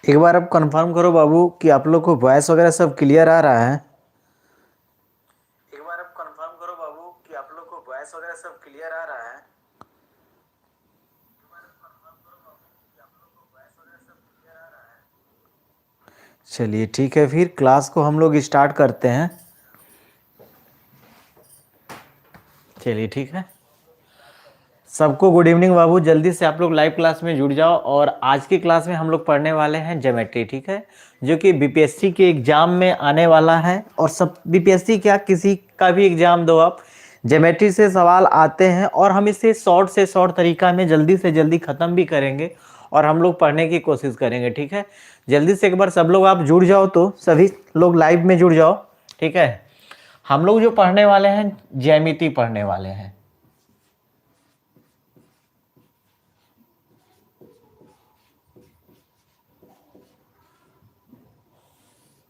एक बार आप कंफर्म करो बाबू कि आप लोग को वॉइस वगैरह सब क्लियर आ रहा है। एक बार आप कंफर्म करो बाबू कि आप लोग को वॉइस वगैरह सब क्लियर आ रहा है। चलिए ठीक है, फिर क्लास को हम लोग स्टार्ट करते हैं। चलिए ठीक है, सबको गुड इवनिंग बाबू। जल्दी से आप लोग लाइव क्लास में जुड़ जाओ। और आज की क्लास में हम लोग पढ़ने वाले हैं ज्योमेट्री, ठीक है, जो कि बीपीएससी के एग्जाम में आने वाला है। और सब बीपीएससी क्या, किसी का भी एग्जाम दो आप, ज्योमेट्री से सवाल आते हैं। और हम इसे शॉर्ट से शॉर्ट तरीका में जल्दी से जल्दी ख़त्म भी करेंगे और हम लोग पढ़ने की कोशिश करेंगे, ठीक है। जल्दी से एक बार सब लोग आप जुड़ जाओ, तो सभी लोग लाइव में जुड़ जाओ, ठीक है। हम लोग जो पढ़ने वाले हैं ज्यामिति पढ़ने वाले हैं।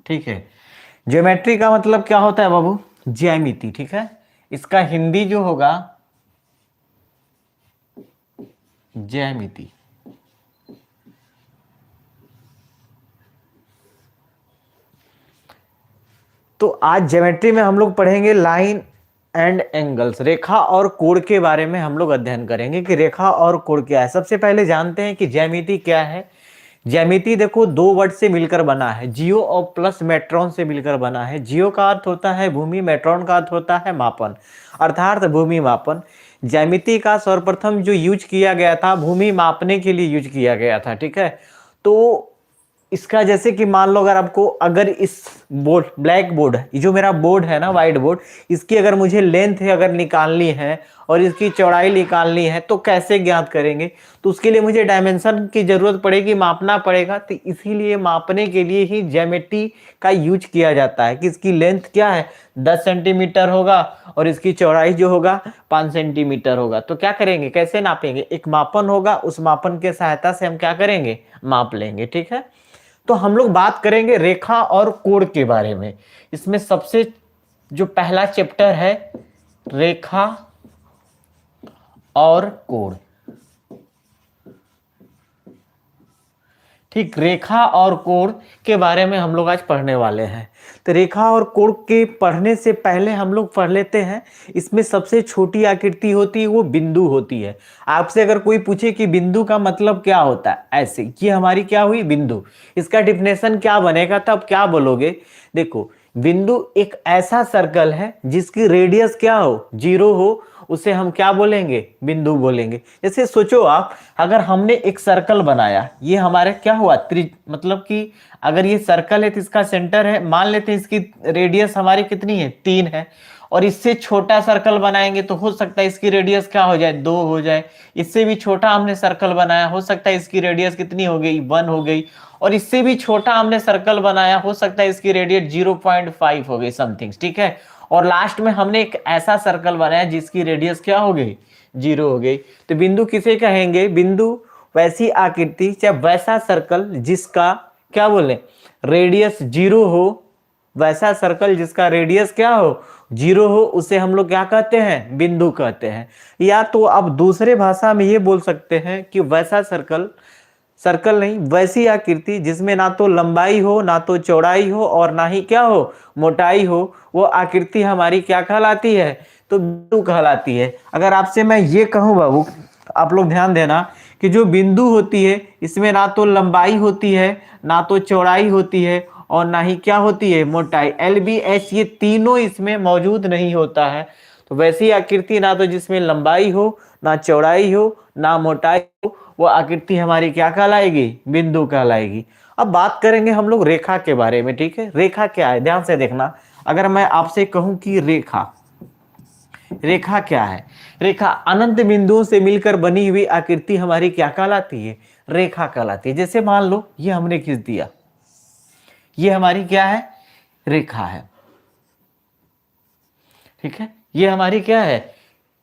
ठीक है, ज्योमेट्री का मतलब क्या होता है बाबू? ज्यामिति, ठीक है। इसका हिंदी जो होगा ज्यामिति। तो आज ज्योमेट्री में हम लोग पढ़ेंगे लाइन एंड एंगल्स, रेखा और कोण के बारे में हम लोग अध्ययन करेंगे कि रेखा और कोण क्या है। सबसे पहले जानते हैं कि ज्यामिति क्या है। ज्यामिति देखो दो वर्ड से मिलकर बना है, जियो और प्लस मेट्रॉन से मिलकर बना है। जियो का अर्थ होता है भूमि, मेट्रॉन का अर्थ होता है मापन, अर्थात भूमि मापन। ज्यामिति का सर्वप्रथम जो यूज किया गया था भूमि मापने के लिए यूज किया गया था, ठीक है। तो इसका जैसे कि मान लो अगर इस बोर्ड, ब्लैक बोर्ड, ये जो मेरा बोर्ड है ना, व्हाइट बोर्ड, इसकी अगर मुझे लेंथ अगर निकालनी है और इसकी चौड़ाई निकालनी है तो कैसे ज्ञात करेंगे? तो उसके लिए मुझे डायमेंशन की जरूरत पड़ेगी, मापना पड़ेगा। तो इसीलिए मापने के लिए ही ज्योमेट्री का यूज किया जाता है कि इसकी लेंथ क्या है, 10 सेंटीमीटर होगा और इसकी चौड़ाई जो होगा 5 सेंटीमीटर होगा। तो क्या करेंगे, कैसे नापेंगे? एक मापन होगा, उस मापन के सहायता से हम क्या करेंगे, माप लेंगे, ठीक है। तो हम लोग बात करेंगे रेखा और कोण के बारे में। इसमें सबसे जो पहला चैप्टर है रेखा और कोण, ठीक। रेखा और कोण के बारे में हम लोग आज पढ़ने वाले हैं। तो रेखा और कोण के पढ़ने से पहले हम लोग पढ़ लेते हैं, इसमें सबसे छोटी आकृति होती है वो बिंदु होती है। आपसे अगर कोई पूछे कि बिंदु का मतलब क्या होता है, ऐसे ये हमारी क्या हुई बिंदु, इसका डिफिनेशन क्या बनेगा, तब क्या बोलोगे? देखो, बिंदु एक ऐसा सर्कल है जिसकी रेडियस क्या हो, 0 हो, उसे हम क्या बोलेंगे, बिंदु बोलेंगे। जैसे सोचो आप, अगर हमने एक सर्कल बनाया, ये हमारे क्या हुआ, मतलब कि अगर ये सर्कल है तो इसका सेंटर है, मान लेते हैं इसकी रेडियस हमारी कितनी है, 3 है। और इससे छोटा सर्कल बनाएंगे तो हो सकता है इसकी रेडियस क्या हो जाए, 2 हो जाए। इससे भी छोटा हमने सर्कल बनाया, हो सकता है इसकी रेडियस कितनी हो गई, 1 हो गई। और इससे भी छोटा हमने सर्कल बनाया, हो सकता है इसकी रेडियस 0.5 हो गई, समथिंग, ठीक है। और लास्ट में हमने एक ऐसा सर्कल बनाया जिसकी रेडियस क्या हो गई, 0 हो गई। तो बिंदु किसे कहेंगे? बिंदु वैसी आकृति या वैसा सर्कल जिसका क्या बोले, रेडियस 0 हो, वैसा सर्कल जिसका रेडियस क्या हो, 0 हो, उसे हम लोग क्या कहते हैं, बिंदु कहते हैं। या तो अब दूसरे भाषा में ये बोल सकते हैं कि वैसा सर्कल, सर्कल नहीं, वैसी आकृति जिसमें ना तो लंबाई हो, ना तो चौड़ाई हो और ना ही क्या हो, मोटाई हो, वो आकृति हमारी क्या कहलाती है, तो बिंदु कहलाती है। अगर आपसे मैं ये कहूं बाबू, आप लोग ध्यान देना कि जो बिंदु होती है इसमें ना तो लंबाई होती है, ना तो चौड़ाई होती है और ना ही क्या होती है, मोटाई, LBH, ये तीनों इसमें मौजूद नहीं होता है। तो वैसी आकृति ना तो जिसमें लंबाई हो, ना चौड़ाई हो, ना मोटाई हो, वो आकृति हमारी क्या कहलाएगी, बिंदु कहलाएगी। अब बात करेंगे हम लोग रेखा के बारे में, ठीक है। रेखा क्या है, ध्यान से देखना। अगर मैं आपसे कहूं कि रेखा, रेखा क्या है? रेखा अनंत बिंदुओं से मिलकर बनी हुई आकृति हमारी क्या कहलाती है, रेखा कहलाती है। जैसे मान लो ये हमने खींच दिया, ये हमारी क्या है, रेखा है, ठीक है। ये हमारी क्या है,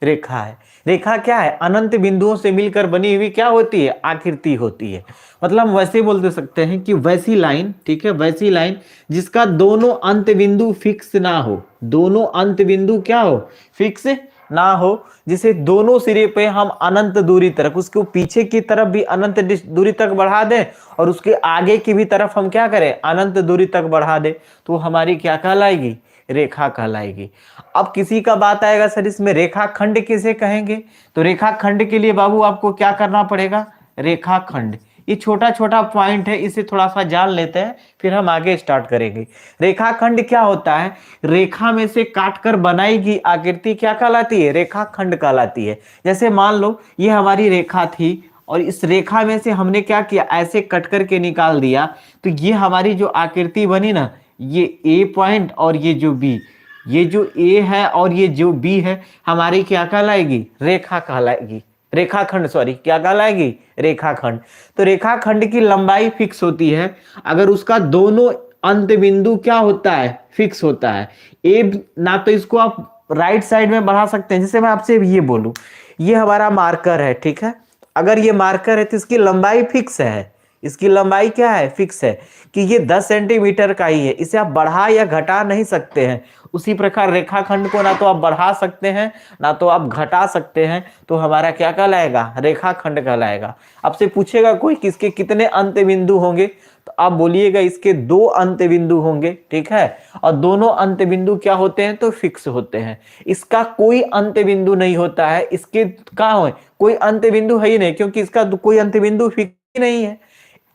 रेखा है। रेखा क्या है, अनंत बिंदुओं से मिलकर बनी हुई क्या होती है, आकृति होती है। मतलब वैसे बोल दे सकते हैं कि वैसी लाइन, ठीक है, वैसी लाइन जिसका दोनों अंत बिंदु फिक्स ना हो, दोनों अंत बिंदु क्या हो, फिक्स ना हो, जिसे दोनों सिरे पे हम अनंत दूरी तक, उसको पीछे की तरफ भी अनंत दूरी तक बढ़ा दें और उसके आगे की भी तरफ हम क्या करें, अनंत दूरी तक बढ़ा दें, तो हमारी क्या कहलाएगी, रेखा कहलाएगी। अब किसी का बात आएगा सर इसमें रेखाखंड किसे कहेंगे, तो रेखाखंड के लिए बाबू आपको क्या करना पड़ेगा, रेखाखंड, ये छोटा छोटा पॉइंट है, इसे थोड़ा सा जान लेते हैं फिर हम आगे स्टार्ट करेंगे। रेखाखंड क्या होता है, रेखा में से काटकर बनाई गई आकृति क्या कहलाती है, रेखाखंड कहलाती है। जैसे मान लो ये हमारी रेखा थी और इस रेखा में से हमने क्या किया, ऐसे कट करके निकाल दिया, तो ये हमारी जो आकृति बनी ना, ये ए पॉइंट और ये जो बी, ये जो ए है और ये जो बी है, हमारी क्या कहलाएगी, रेखा कहलाएगी, रेखाखंड, सॉरी क्या कहलाएगी, रेखाखंड। तो रेखाखंड की लंबाई फिक्स होती है अगर उसका दोनों अंत बिंदु क्या होता है, फिक्स होता है। ए ना तो इसको आप राइट साइड में बढ़ा सकते हैं, जैसे मैं आपसे ये बोलूं, ये हमारा मार्कर है, ठीक है, अगर ये मार्कर है तो इसकी लंबाई फिक्स है, इसकी लंबाई क्या है, फिक्स है कि ये 10 सेंटीमीटर का ही है, इसे आप बढ़ा या घटा नहीं सकते हैं। उसी प्रकार रेखाखंड को ना तो आप बढ़ा सकते हैं ना तो आप घटा सकते हैं, तो हमारा क्या कहलाएगा, रेखाखंड कहलाएगा। आपसे पूछेगा कोई किसके कितने अंत बिंदु होंगे, तो आप बोलिएगा इसके 2 अंत बिंदु होंगे, ठीक है, और दोनों अंत बिंदु क्या होते हैं, तो फिक्स होते हैं। इसका कोई अंत बिंदु नहीं होता है, इसके कहाँ है, कोई अंत बिंदु है ही नहीं, क्योंकि इसका कोई अंत बिंदु फिक्स ही नहीं है।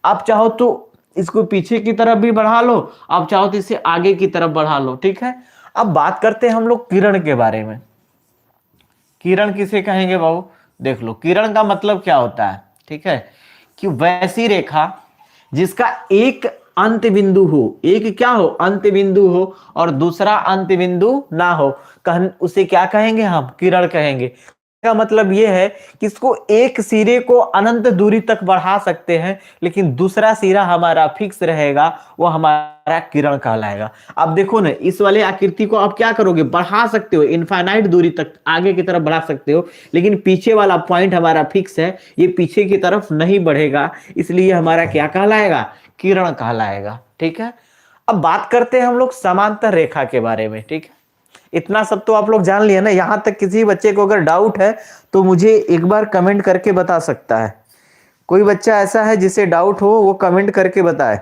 आप चाहो तो इसको पीछे की तरफ भी बढ़ा लो, आप चाहो तो इसे आगे की तरफ बढ़ा लो, ठीक है। अब बात करते हैं हम लोग किरण के बारे में। किरण किसे कहेंगे बाबू, देख लो, किरण का मतलब क्या होता है, ठीक है, कि वैसी रेखा जिसका एक अंत बिंदु हो, एक क्या हो, अंत बिंदु हो, और दूसरा अंत बिंदु ना हो, उसे क्या कहेंगे, हम किरण कहेंगे। का मतलब यह है कि इसको एक सिरे को अनंत दूरी तक बढ़ा सकते हैं, लेकिन दूसरा सिरा हमारा फिक्स रहेगा, वो हमारा किरण कहलाएगा। अब देखो ना, इस वाले आकृति को आप क्या करोगे, बढ़ा सकते हो, इनफाइनाइट दूरी तक आगे की तरफ बढ़ा सकते हो, लेकिन पीछे वाला पॉइंट हमारा फिक्स है, ये पीछे की तरफ नहीं बढ़ेगा, इसलिए हमारा क्या कहलाएगा, किरण कहलाएगा, ठीक है। अब बात करते हैं हम लोग समांतर रेखा के बारे में, ठीक है। इतना सब तो आप लोग जान लिया ना, यहां तक किसी बच्चे को अगर डाउट है तो मुझे एक बार कमेंट करके बता सकता है। कोई बच्चा ऐसा है जिसे डाउट हो, वो कमेंट करके बताए।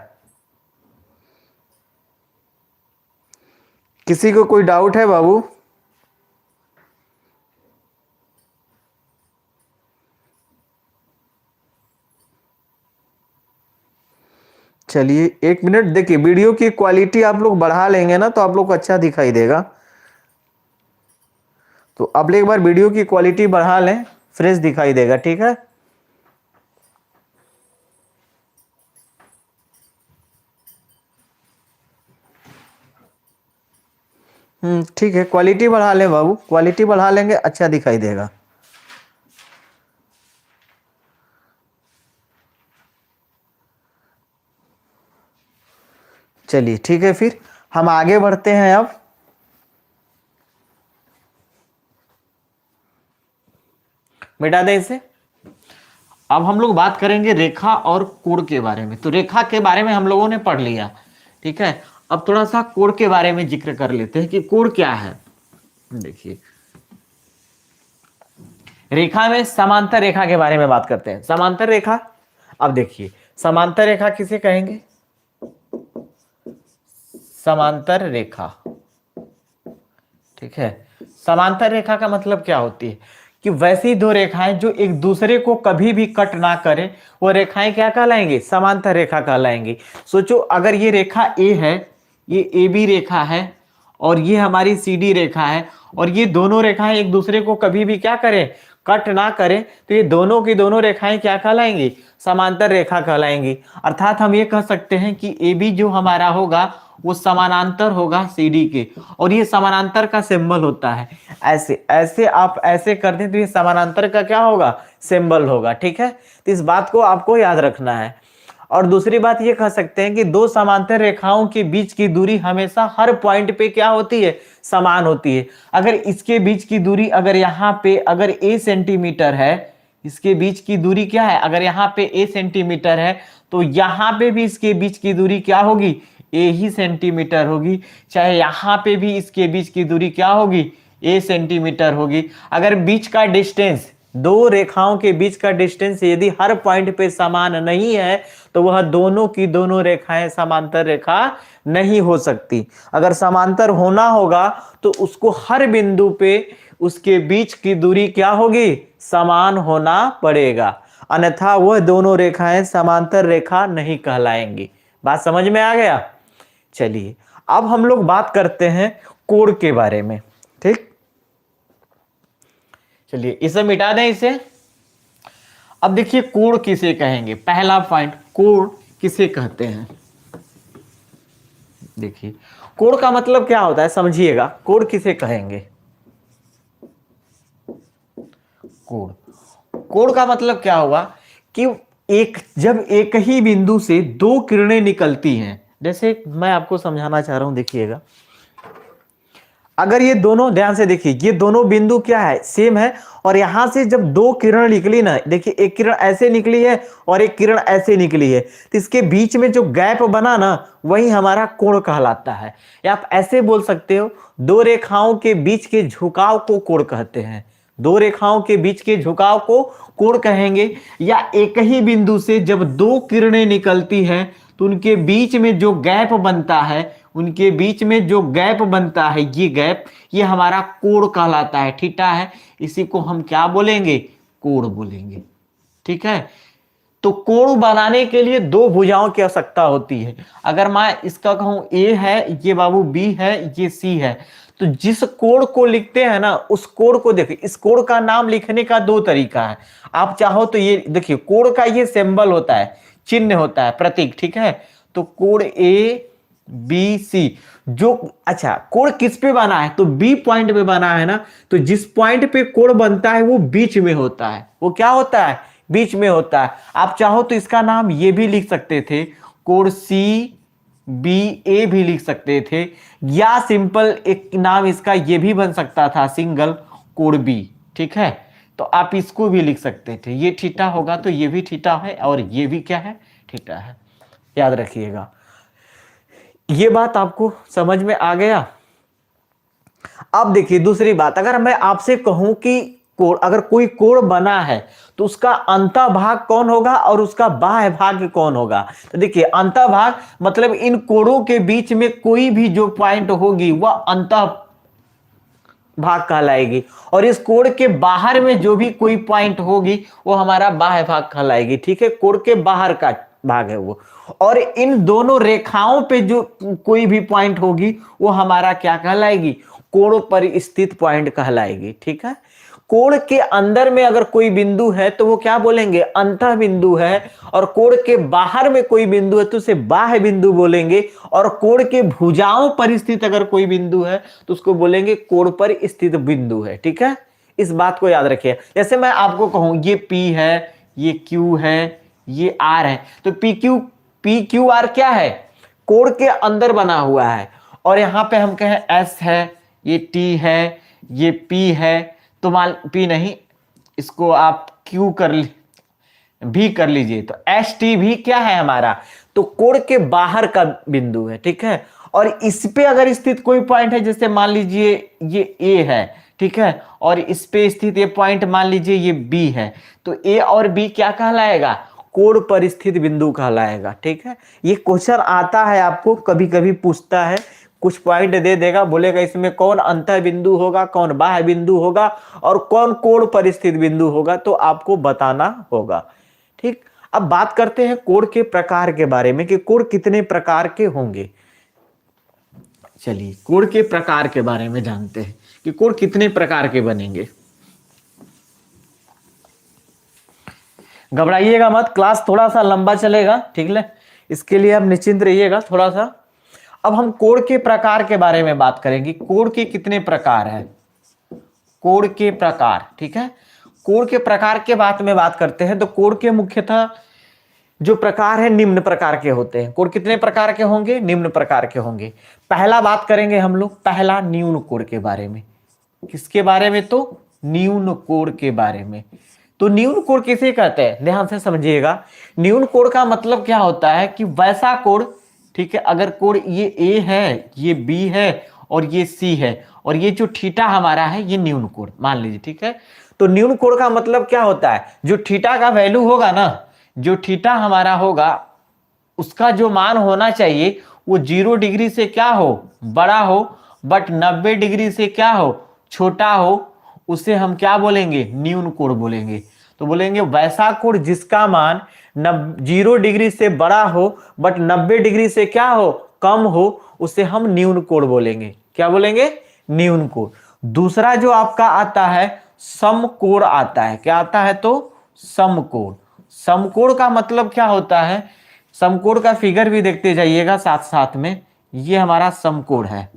किसी को कोई डाउट है बाबू, चलिए 1 मिनट, देखिए वीडियो की क्वालिटी आप लोग बढ़ा लेंगे ना तो आप लोग को अच्छा दिखाई देगा। तो आप एक बार वीडियो की क्वालिटी बढ़ा लें, फ्रेश दिखाई देगा, ठीक है। ठीक है, क्वालिटी बढ़ा लें बाबू, क्वालिटी बढ़ा लेंगे अच्छा दिखाई देगा। चलिए ठीक है, फिर हम आगे बढ़ते हैं। अब मिटा दें इसे। अब हम लोग बात करेंगे रेखा और कोण के बारे में। तो रेखा के बारे में हम लोगों ने पढ़ लिया, ठीक है। अब थोड़ा सा कोण के बारे में जिक्र कर लेते हैं कि कोण क्या है। देखिए, रेखा में समांतर रेखा के बारे में बात करते हैं। समांतर रेखा, अब देखिए समांतर रेखा किसे कहेंगे, समांतर रेखा, ठीक है। समांतर रेखा का मतलब क्या होती है कि वैसी दो रेखाएं जो एक दूसरे को कभी भी कट ना करें, वो रेखाएं क्या कहलाएंगी, समांतर रेखा कहलाएंगी। सोचो, अगर ये रेखा ए है, ये ए बी रेखा है, और ये हमारी सी डी रेखा है, और ये दोनों रेखाएं एक दूसरे को कभी भी क्या करें, कट ना करें, तो ये दोनों की दोनों रेखाएं क्या कहलाएंगी, समांतर रेखा कहलाएंगी। अर्थात हम ये कह सकते हैं कि ए बी जो हमारा होगा वो समानांतर होगा सी डी के, और ये समानांतर का सिंबल होता है। ऐसे ऐसे आप ऐसे कर दें तो ये समानांतर का क्या होगा, सिंबल होगा, ठीक है। तो इस बात को आपको याद रखना है। और दूसरी बात ये कह सकते हैं कि दो समांतर रेखाओं के बीच की दूरी हमेशा हर पॉइंट पे क्या होती है, समान होती है। अगर इसके बीच की दूरी अगर यहाँ पे अगर a सेंटीमीटर है, इसके बीच की दूरी क्या है, अगर यहाँ पे a सेंटीमीटर है, तो यहाँ पे भी इसके बीच की दूरी क्या होगी, a ही सेंटीमीटर होगी। चाहे यहाँ पे भी इसके बीच की दूरी क्या होगी, ए सेंटीमीटर होगी। अगर बीच का डिस्टेंस, दो रेखाओं के बीच का डिस्टेंस यदि हर पॉइंट पे समान नहीं है तो वह दोनों की दोनों रेखाएं समांतर रेखा नहीं हो सकती। अगर समांतर होना होगा तो उसको हर बिंदु पे उसके बीच की दूरी क्या होगी, समान होना पड़ेगा, अन्यथा वह दोनों रेखाएं समांतर रेखा नहीं कहलाएंगी। बात समझ में आ गया। चलिए अब हम लोग बात करते हैं कोण के बारे में। ठीक, चलिए इसे मिटा दें इसे। अब देखिए कोण किसे कहेंगे। पहला पॉइंट, कोण किसे कहते हैं। देखिए कोण का मतलब क्या होता है, समझिएगा। कोण किसे कहेंगे। कोण, कोण का मतलब क्या हुआ कि जब एक ही बिंदु से दो किरणें निकलती हैं, जैसे मैं आपको समझाना चाह रहा हूं, देखिएगा। अगर ये दोनों, ध्यान से देखिए, ये दोनों बिंदु क्या है, सेम है, और यहां से जब दो किरण निकली ना, देखिए एक किरण ऐसे निकली है और एक किरण ऐसे निकली है, तो इसके बीच में जो गैप बना ना, वही हमारा कोण कहलाता है। या आप ऐसे बोल सकते हो, दो रेखाओं के बीच के झुकाव को कोण कहते हैं। दो रेखाओं के बीच के झुकाव को कोण कहेंगे। या एक ही बिंदु से जब दो किरणें निकलती हैं तो उनके बीच में जो गैप बनता है, उनके बीच में जो गैप बनता है, ये गैप, ये हमारा कोण कहलाता है, थीटा है। इसी को हम क्या बोलेंगे, कोण बोलेंगे। ठीक है। तो कोण बनाने के लिए दो भुजाओं की आवश्यकता होती है। अगर मैं इसका कहूं ए है, ये बाबू बी है, ये सी है, तो जिस कोण को लिखते हैं ना, उस कोण को देखिए, इस कोण का नाम लिखने का दो तरीका है। आप चाहो तो ये देखिए, कोण का ये सिंबल होता है, चिन्ह होता है, प्रतीक। ठीक है। तो कोण ए बी सी, जो, अच्छा, कोण किस पे बना है, तो बी पॉइंट पे बना है ना, तो जिस पॉइंट पे कोण बनता है वो बीच में होता है। वो क्या होता है, बीच में होता है। आप चाहो तो इसका नाम ये भी लिख सकते थे, कोण सी बी ए भी लिख सकते थे, या सिंपल एक नाम इसका ये भी बन सकता था, सिंगल कोण बी। ठीक है। तो आप इसको भी लिख सकते थे, ये थीटा होगा तो ये भी थीटा है, और ये भी क्या है, थीटा है। याद रखिएगा। ये बात आपको समझ में आ गया। अब देखिए दूसरी बात, अगर मैं आपसे कहूं कि कोण, अगर कोई कोण बना है तो उसका अंतःभाग कौन होगा और उसका बाह्य भाग कौन होगा। तो देखिए अंतःभाग मतलब इन कोणों के बीच में कोई भी जो पॉइंट होगी वह अंतः भाग कहलाएगी, और इस कोण के बाहर में जो भी कोई पॉइंट होगी वो हमारा बाह्य भाग कहलाएगी। ठीक है। कोण के बाहर का भाग है वो, और इन दोनों रेखाओं पे जो कोई भी पॉइंट होगी वो हमारा क्या कहलाएगी, कोण पर स्थित पॉइंट कहलाएगी। ठीक है। कोण के अंदर में अगर कोई बिंदु है तो वो क्या बोलेंगे, अंतः बिंदु है, और कोण के बाहर में कोई बिंदु है तो उसे बाह्य बिंदु बोलेंगे, और कोण के भुजाओं पर स्थित अगर कोई बिंदु है तो उसको बोलेंगे कोण पर स्थित बिंदु है। ठीक है। इस बात को याद रखिए। जैसे मैं आपको कहूं ये P है, ये Q है, ये R है, तो पी क्यू आर क्या है, कोण के अंदर बना हुआ है, और यहां पे हम कहें S है, ये T है, ये P है, तो मान P नहीं, इसको आप Q भी कर लीजिए, तो एस टी भी क्या है हमारा, तो कोण के बाहर का बिंदु है। ठीक है। और इस पे अगर स्थित कोई पॉइंट है, जैसे मान लीजिए ये A है, ठीक है, और इस पे स्थित ये पॉइंट मान लीजिए ये B है, तो A और B क्या कहलाएगा, कोण पर स्थित बिंदु कहलाएगा। ठीक है। ये क्वेश्चन आता है आपको, कभी कभी पूछता है, कुछ पॉइंट दे देगा, बोलेगा इसमें कौन अंतः बिंदु होगा, कौन बाह्य बिंदु होगा, और कौन कोण पर स्थित बिंदु होगा, तो आपको बताना होगा। ठीक। अब बात करते हैं कोण के प्रकार के बारे में कि कोण कितने प्रकार के होंगे। चलिए कोण के प्रकार के बारे में जानते हैं कि कोण कितने प्रकार के बनेंगे। घबराइएगा मत, क्लास थोड़ा सा लंबा चलेगा। ठीक है, इसके लिए आप निश्चिंत रहिएगा थोड़ा सा। अब हम कोण के प्रकार के बारे में बात करेंगे। कोण के कितने प्रकार है, कोण के प्रकार। ठीक है। कोण के प्रकार के बात में बात करते हैं तो कोण के मुख्यतः जो प्रकार है निम्न प्रकार के होते हैं। कोण कितने प्रकार के होंगे, निम्न प्रकार के होंगे। पहला बात करेंगे हम लोग, पहला न्यून कोण के बारे में। किसके बारे में, तो न्यून कोण के बारे में। तो न्यून कोण किसे कहते हैं, ध्यान से समझिएगा। न्यून कोण का मतलब क्या होता है कि वैसा कोण, ठीक है, अगर कोण ये A है, ये B है, और ये सी है, और ये जो थीटा हमारा है ये न्यून कोण मान लीजिए, ठीक है। तो न्यून कोण का मतलब क्या होता है, जो थीटा का वैल्यू होगा ना, जो थीटा हमारा होगा उसका जो मान होना चाहिए वो 0 डिग्री से क्या हो, बड़ा हो, बट 90 डिग्री से क्या हो, छोटा हो, उसे हम क्या बोलेंगे, न्यून कोण बोलेंगे। तो बोलेंगे वैसा कोण जिसका मान 0 डिग्री से बड़ा हो बट 90 डिग्री से क्या हो, कम हो, उसे हम न्यून कोण बोलेंगे। क्या बोलेंगे, न्यून कोण। दूसरा जो आपका आता है समकोण आता है, क्या आता है, तो समकोण। समकोण का मतलब क्या होता है, समकोण का फिगर भी देखते जाइएगा साथ साथ में। ये हमारा समकोण है,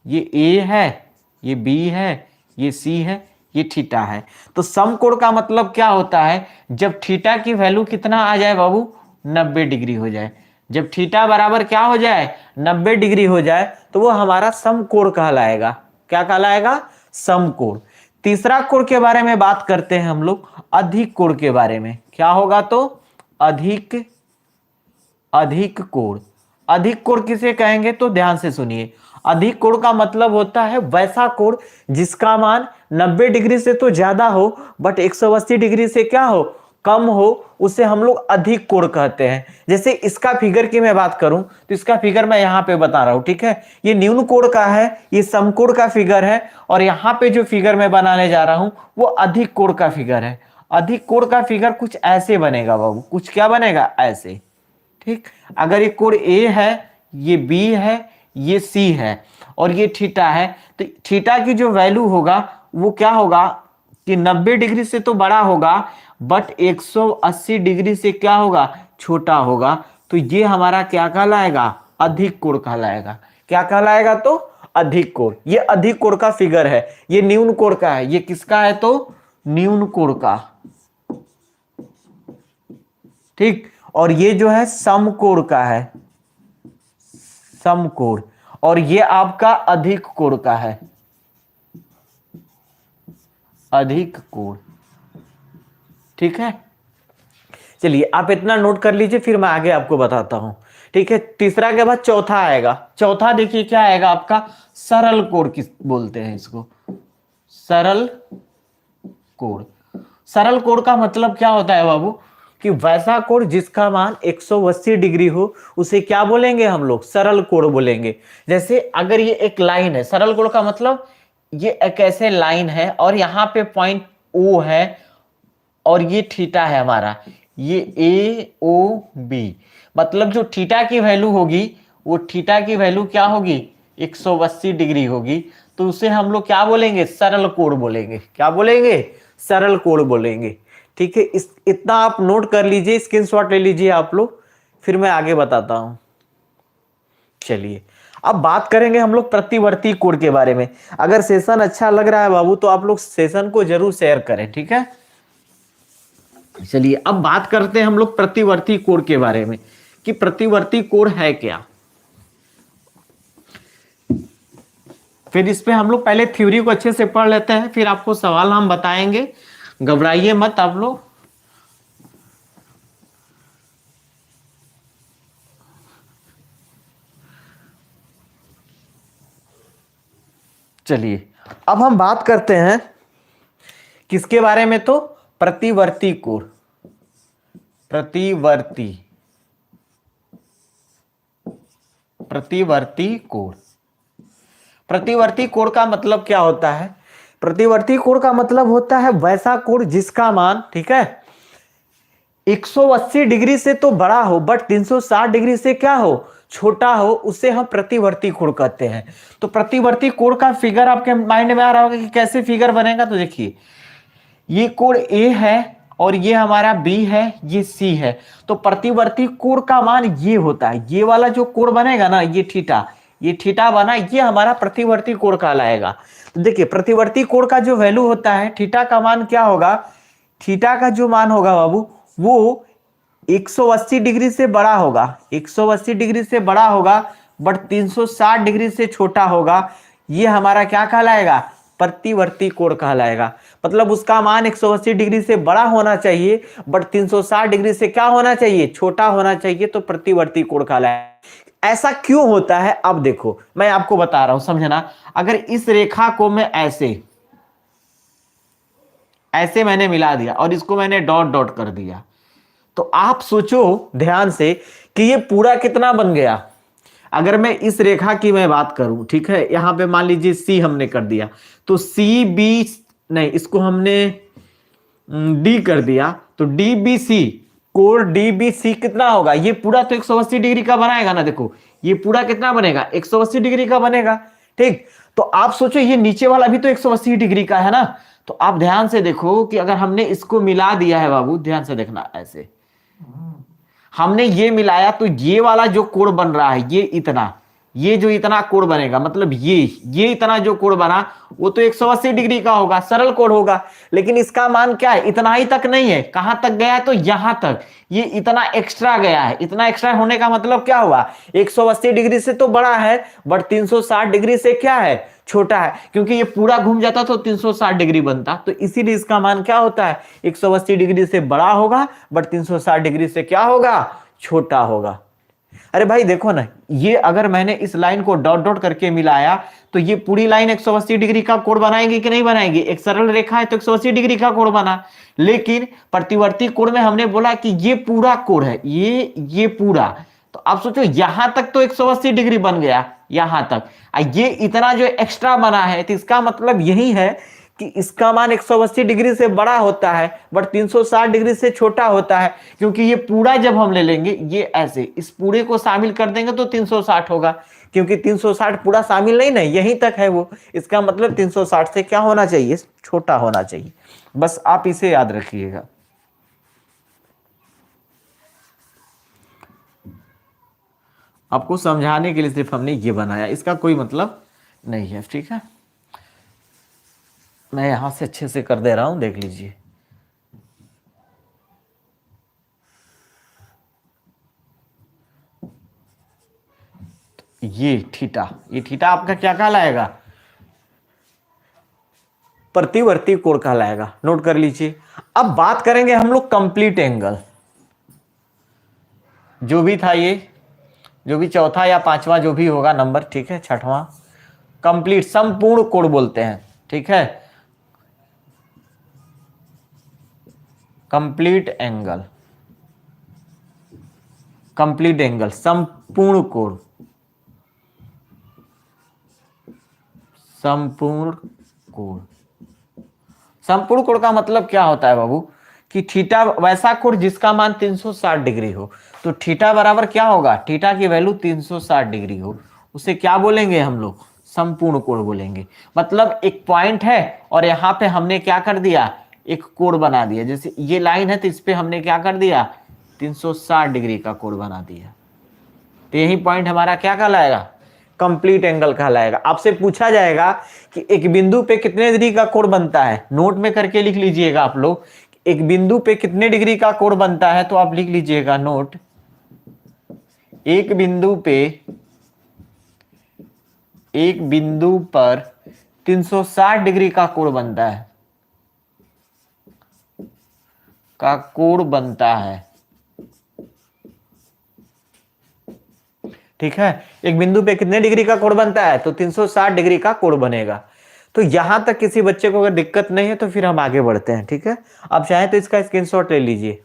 ये ए है, ये बी है, ये सी है, ये थीटा है। तो समकोण का मतलब क्या होता है, जब थीटा की वैल्यू कितना आ जाए बाबू, 90 डिग्री हो जाए। जब थीटा बराबर क्या हो जाए, 90 डिग्री हो जाए, तो वो हमारा समकोण कहलाएगा। क्या कहलाएगा, समकोण। तीसरा कोण के बारे में बात करते हैं हम लोग, अधिक कोण के बारे में। क्या होगा, तो अधिक कोण। अधिक कोण किसे कहेंगे, तो ध्यान से सुनिए। अधिक कोण का मतलब होता है वैसा कोण जिसका मान 90 डिग्री से तो ज्यादा हो बट 180 डिग्री से क्या हो, कम हो, उसे हम लोग अधिक कोण कहते हैं। जैसे इसका फिगर की मैं बात करूं तो इसका फिगर मैं यहां पे बता रहा हूं, ठीक है। ये न्यून कोण का है, ये समकोण का फिगर है, और यहां पे जो फिगर मैं बनाने जा रहा हूं वो अधिक कोण का फिगर है। अधिक कोण का फिगर कुछ ऐसे बनेगा बाबू, कुछ क्या बनेगा, ऐसे, ठीक। अगर ये कोण ए है, ये बी है, ये सी है, और ये थीटा है, तो थीटा की जो वैल्यू होगा वो क्या होगा कि 90 डिग्री से तो बड़ा होगा बट 180 डिग्री से क्या होगा, छोटा होगा। तो ये हमारा क्या कहलाएगा, अधिक कोण कहलाएगा। क्या कहलाएगा, तो अधिक कोण। ये अधिक कोण का फिगर है, ये न्यून कोण का है। ये किसका है, तो न्यून कोण का, ठीक। और ये जो है समकोण का है, समकोण। और ये आपका अधिक कोण का है, अधिक कोण, ठीक है। चलिए आप इतना नोट कर लीजिए, फिर मैं आगे आपको बताता हूं, ठीक है। तीसरा के बाद चौथा आएगा। चौथा देखिए क्या आएगा आपका, सरल कोण किस बोलते हैं इसको, सरल कोण। सरल कोण का मतलब क्या होता है बाबू, कि वैसा कोण जिसका मान 180 डिग्री हो उसे क्या बोलेंगे हम लोग, सरल कोण बोलेंगे। जैसे अगर ये एक लाइन है, सरल कोण का मतलब ये एक ऐसे लाइन है और यहाँ पे पॉइंट ओ है और ये थीटा है हमारा, ये ए ओ बी, मतलब जो थीटा की वैल्यू होगी वो थीटा की वैल्यू क्या होगी, 180 डिग्री होगी। तो उसे हम लोग क्या बोलेंगे, सरल कोण बोलेंगे। क्या बोलेंगे, सरल कोण बोलेंगे, ठीक है। इस इतना आप नोट कर लीजिए, स्क्रीनशॉट ले लीजिए आप लोग, फिर मैं आगे बताता हूं। चलिए अब बात करेंगे हम लोग प्रतिवर्ती कोण के बारे में। अगर सेशन अच्छा लग रहा है बाबू तो आप लोग सेशन को जरूर शेयर करें, ठीक है। चलिए अब बात करते हैं हम लोग प्रतिवर्ती कोण के बारे में, कि प्रतिवर्ती कोण है क्या। फिर इस पे हम लोग पहले थ्योरी को अच्छे से पढ़ लेते हैं, फिर आपको सवाल हम बताएंगे, घबराइए मत आप लोग। चलिए अब हम बात करते हैं किसके बारे में, तो प्रतिवर्ती कोण। प्रतिवर्ती कोण। प्रतिवर्ती कोण का मतलब क्या होता है, प्रतिवर्ती कोण का मतलब होता है वैसा कोण जिसका मान, ठीक है, 180 डिग्री से तो बड़ा हो बट 360 डिग्री से क्या हो, छोटा हो, उसे हम प्रतिवर्ती कोण कहते हैं। तो प्रतिवर्ती कोण का फिगर आपके माइंड में आ रहा होगा कि कैसे फिगर बनेगा। तो देखिए ये कोण ए है और ये हमारा बी है, ये सी है। तो प्रतिवर्ती कोण का मान ये होता है, ये वाला जो कोण बनेगा ना, ये थीटा बना, ये हमारा प्रतिवर्ती कोण कहलाएगा। तो देखिए प्रतिवर्ती कोण का जो वैल्यू होता है, थीटा का मान क्या होगा, थीटा का जो मान होगा बाबू वो 180 डिग्री से बड़ा होगा, 180 डिग्री से बड़ा होगा बट 360 डिग्री से छोटा होगा। ये हमारा क्या कहलाएगा, प्रतिवर्ती कोण कहलाएगा। मतलब उसका मान 180 डिग्री से बड़ा होना चाहिए बट 360 डिग्री से क्या होना चाहिए, छोटा होना चाहिए, तो प्रतिवर्ती कोण कहलाएगा। ऐसा क्यों होता है? अब देखो मैं आपको बता रहा हूं, समझना। अगर इस रेखा को मैं ऐसे ऐसे मैंने मिला दिया और इसको मैंने डॉट डॉट कर दिया, तो आप सोचो ध्यान से कि ये पूरा कितना बन गया। अगर मैं इस रेखा की मैं बात करूं, ठीक है, यहां पे मान लीजिए सी हमने कर दिया, तो सी बी, नहीं इसको हमने डी कर दिया, तो डी बी सी, कोण डी बी सी कितना होगा? ये पूरा तो 180 डिग्री का बनाएगा ना। देखो ये पूरा कितना बनेगा? 180 डिग्री का बनेगा। ठीक, तो आप सोचो ये नीचे वाला भी तो 180 डिग्री का है ना। तो आप ध्यान से देखो कि अगर हमने इसको मिला दिया है बाबू, ध्यान से देखना, ऐसे हमने ये मिलाया तो ये वाला जो कोण बन रहा है, ये इतना, ये जो इतना कोण बनेगा, मतलब ये इतना जो कोण बना वो तो 180 डिग्री का होगा, सरल कोण होगा। लेकिन इसका मान क्या है? इतना ही तक नहीं है। कहां तक गया है? तो यहां तक। ये इतना एक्स्ट्रा गया है। इतना एक्स्ट्रा होने का मतलब क्या हुआ? 180 डिग्री से तो बड़ा है, बट 360 डिग्री से क्या है? छोटा है। क्योंकि ये पूरा घूम जाता तो 360 डिग्री बनता, तो इसीलिए इसका मान क्या होता है? 180 डिग्री से बड़ा होगा, बट 360 डिग्री से क्या होगा? छोटा होगा। अरे भाई देखो ना, ये अगर मैंने इस लाइन को डॉट डॉट करके मिलाया तो ये पूरी लाइन 180 डिग्री का कोण बनाएगी कि नहीं बनाएगी? एक सरल रेखा है तो 180 डिग्री का कोण बना। लेकिन प्रतिवर्ती कोण में हमने बोला कि ये पूरा कोण है, ये पूरा। तो आप सोचो यहां तक तो 180 डिग्री बन गया, यहां तक। ये इतना जो एक्स्ट्रा बना है, तो इसका मतलब यही है कि इसका मान 180 डिग्री से बड़ा होता है, बट 360 डिग्री से छोटा होता है। क्योंकि ये पूरा जब हम ले लेंगे, ये ऐसे इस पूरे को शामिल कर देंगे तो 360 होगा। क्योंकि 360 पूरा शामिल नहीं ना, यहीं तक है वो। इसका मतलब 360 से क्या होना चाहिए? छोटा होना चाहिए। बस आप इसे याद रखिएगा। आपको समझाने के लिए सिर्फ हमने ये बनाया, इसका कोई मतलब नहीं है। ठीक है, मैं यहां से अच्छे से कर दे रहा हूं, देख लीजिए। ये थीटा आपका क्या कहलाएगा? प्रतिवर्ती कोण कहलाएगा। नोट कर लीजिए। अब बात करेंगे हम लोग कंप्लीट एंगल। जो भी था ये, जो भी चौथा या पांचवा जो भी होगा नंबर, ठीक है, छठवां, कंप्लीट संपूर्ण कोण बोलते हैं। ठीक है, कंप्लीट एंगल, कंप्लीट एंगल, संपूर्ण कोण, संपूर्ण कोण। संपूर्ण कोण का मतलब क्या होता है बाबू? कि थीटा वैसा कोण जिसका मान 360 डिग्री हो। तो थीटा बराबर क्या होगा? थीटा की वैल्यू 360 डिग्री हो, उसे क्या बोलेंगे हम लोग? संपूर्ण कोण बोलेंगे। मतलब एक पॉइंट है और यहां पे हमने क्या कर दिया? एक कोण बना दिया। जैसे ये लाइन है तो इस पे हमने क्या कर दिया? 360 डिग्री का कोण बना दिया। तो यही पॉइंट हमारा क्या कहलाएगा? कंप्लीट एंगल कहलाएगा। आपसे पूछा जाएगा कि एक बिंदु पे कितने डिग्री का कोण बनता है, नोट में करके लिख लीजिएगा आप लोग। एक बिंदु पे कितने डिग्री का कोण बनता है, तो आप लिख लीजिएगा नोट, एक बिंदु पर 360 डिग्री का कोण बनता है, का कोण बनता है। ठीक है, एक बिंदु पे कितने डिग्री का कोण बनता है? तो 360 डिग्री का कोण बनेगा। तो यहां तक किसी बच्चे को अगर दिक्कत नहीं है तो फिर हम आगे बढ़ते हैं। ठीक है, आप चाहें तो इसका स्क्रीनशॉट ले लीजिए।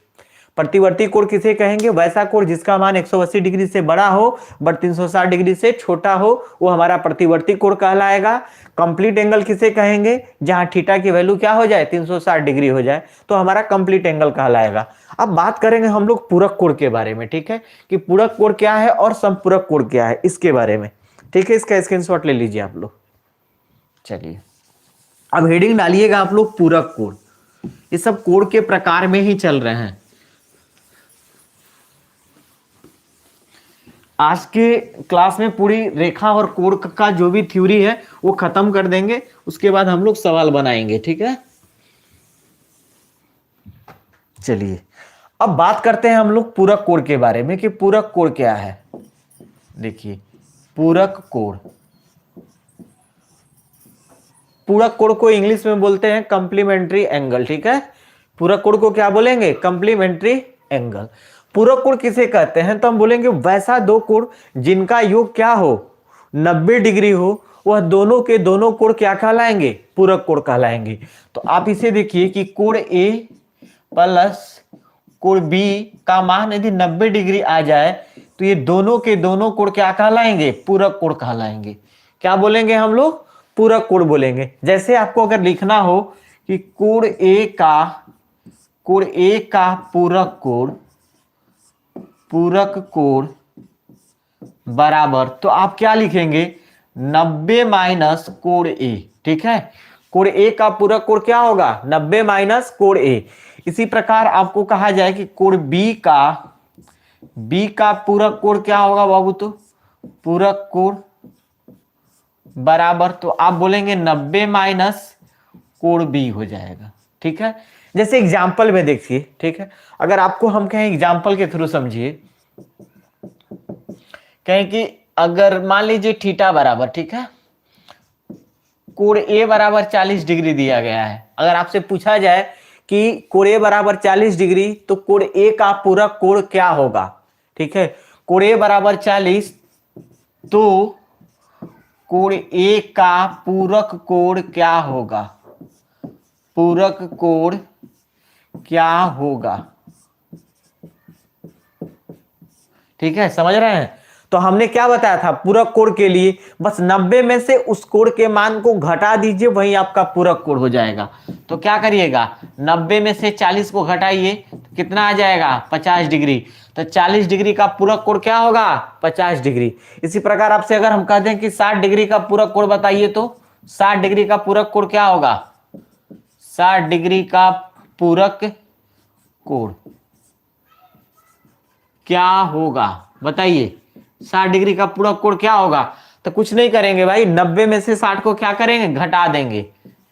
प्रतिवर्ती कोण किसे कहेंगे? वैसा कोण जिसका मान 180 डिग्री से बड़ा हो बट 360 डिग्री से छोटा हो, वो हमारा प्रतिवर्ती कोण कहलाएगा। कंप्लीट एंगल किसे कहेंगे? जहां थीटा की वैल्यू क्या हो जाए? 360 डिग्री हो जाए, तो हमारा कंप्लीट एंगल कहलाएगा। अब बात करेंगे हम लोग पूरक कोण के बारे में। ठीक है, कि पूरक कोण क्या है और संपूरक कोण क्या है, इसके बारे में। ठीक है, इसका स्क्रीनशॉट ले लीजिए आप लोग। चलिए, अब हेडिंग डालिएगा आप लोग पूरक कोण। ये सब कोण के प्रकार में ही चल रहे हैं। आज के क्लास में पूरी रेखा और कोण का जो भी थ्योरी है वो खत्म कर देंगे, उसके बाद हम लोग सवाल बनाएंगे। ठीक है, चलिए अब बात करते हैं हम लोग पूरक कोण के बारे में कि पूरक कोण क्या है। देखिए, पूरक कोण, पूरक कोण को इंग्लिश में बोलते हैं कंप्लीमेंट्री एंगल। ठीक है, पूरक कोण को क्या बोलेंगे? Complementary angle. पूरक कोण किसे कहते हैं? तो हम बोलेंगे वैसा दो कोण जिनका योग क्या हो, 90 डिग्री हो, वह दोनों के दोनों कोण क्या कहलाएंगे? पूरक कोण कहलाएंगे। तो आप इसे देखिए कि कोण ए प्लस कोण बी का मान यदि 90 डिग्री आ जाए तो ये दोनों के दोनों कोण क्या कहलाएंगे? पूरक कोण कहलाएंगे। क्या बोलेंगे हम लोग? पूरक कोण बोलेंगे। जैसे आपको अगर लिखना हो कि कोण ए का पूरक कोण बराबर, तो आप क्या लिखेंगे? 90 माइनस कोण ए। ठीक है, कोण ए का पूरक कोण क्या होगा? 90 माइनस कोण ए। इसी प्रकार आपको कहा जाए कि कोण बी का पूरक कोण क्या होगा बाबू? तो पूरक कोण बराबर, तो आप बोलेंगे 90 माइनस कोण बी हो जाएगा। ठीक है, जैसे एग्जाम्पल में देखिए। ठीक है, अगर आपको हम कहें एग्जाम्पल के थ्रू समझिए, कहें कि अगर मान लीजिए थीटा बराबर, ठीक है, कोण ए बराबर 40 डिग्री दिया गया है। अगर आपसे पूछा जाए कि कोण ए बराबर 40 डिग्री तो कोण ए का पूरक कोण क्या होगा? ठीक है, कोण ए बराबर 40 तो कोण ए का पूरक कोण क्या होगा? पूरक कोण क्या होगा? ठीक है, समझ रहे हैं? तो हमने क्या बताया था? पूरक कोण के लिए बस 90 में से उस कोण के मान को घटा दीजिए, वही आपका पूरक कोण हो जाएगा। तो क्या करिएगा? 90 में से 40 को घटाइए तो कितना आ जाएगा? 50 डिग्री। तो 40 डिग्री का पूरक कोण क्या होगा? 50 डिग्री। इसी प्रकार आपसे अगर हम कहते हैं कि 60 डिग्री का पूरक कोण बताइए, तो 60 डिग्री का पूरक कोण क्या होगा? 60 डिग्री का पूरक कोण क्या होगा? बताइए, 60 डिग्री का पूरक कोण क्या होगा? तो कुछ नहीं करेंगे भाई, 90 में से 60 को क्या करेंगे? घटा देंगे।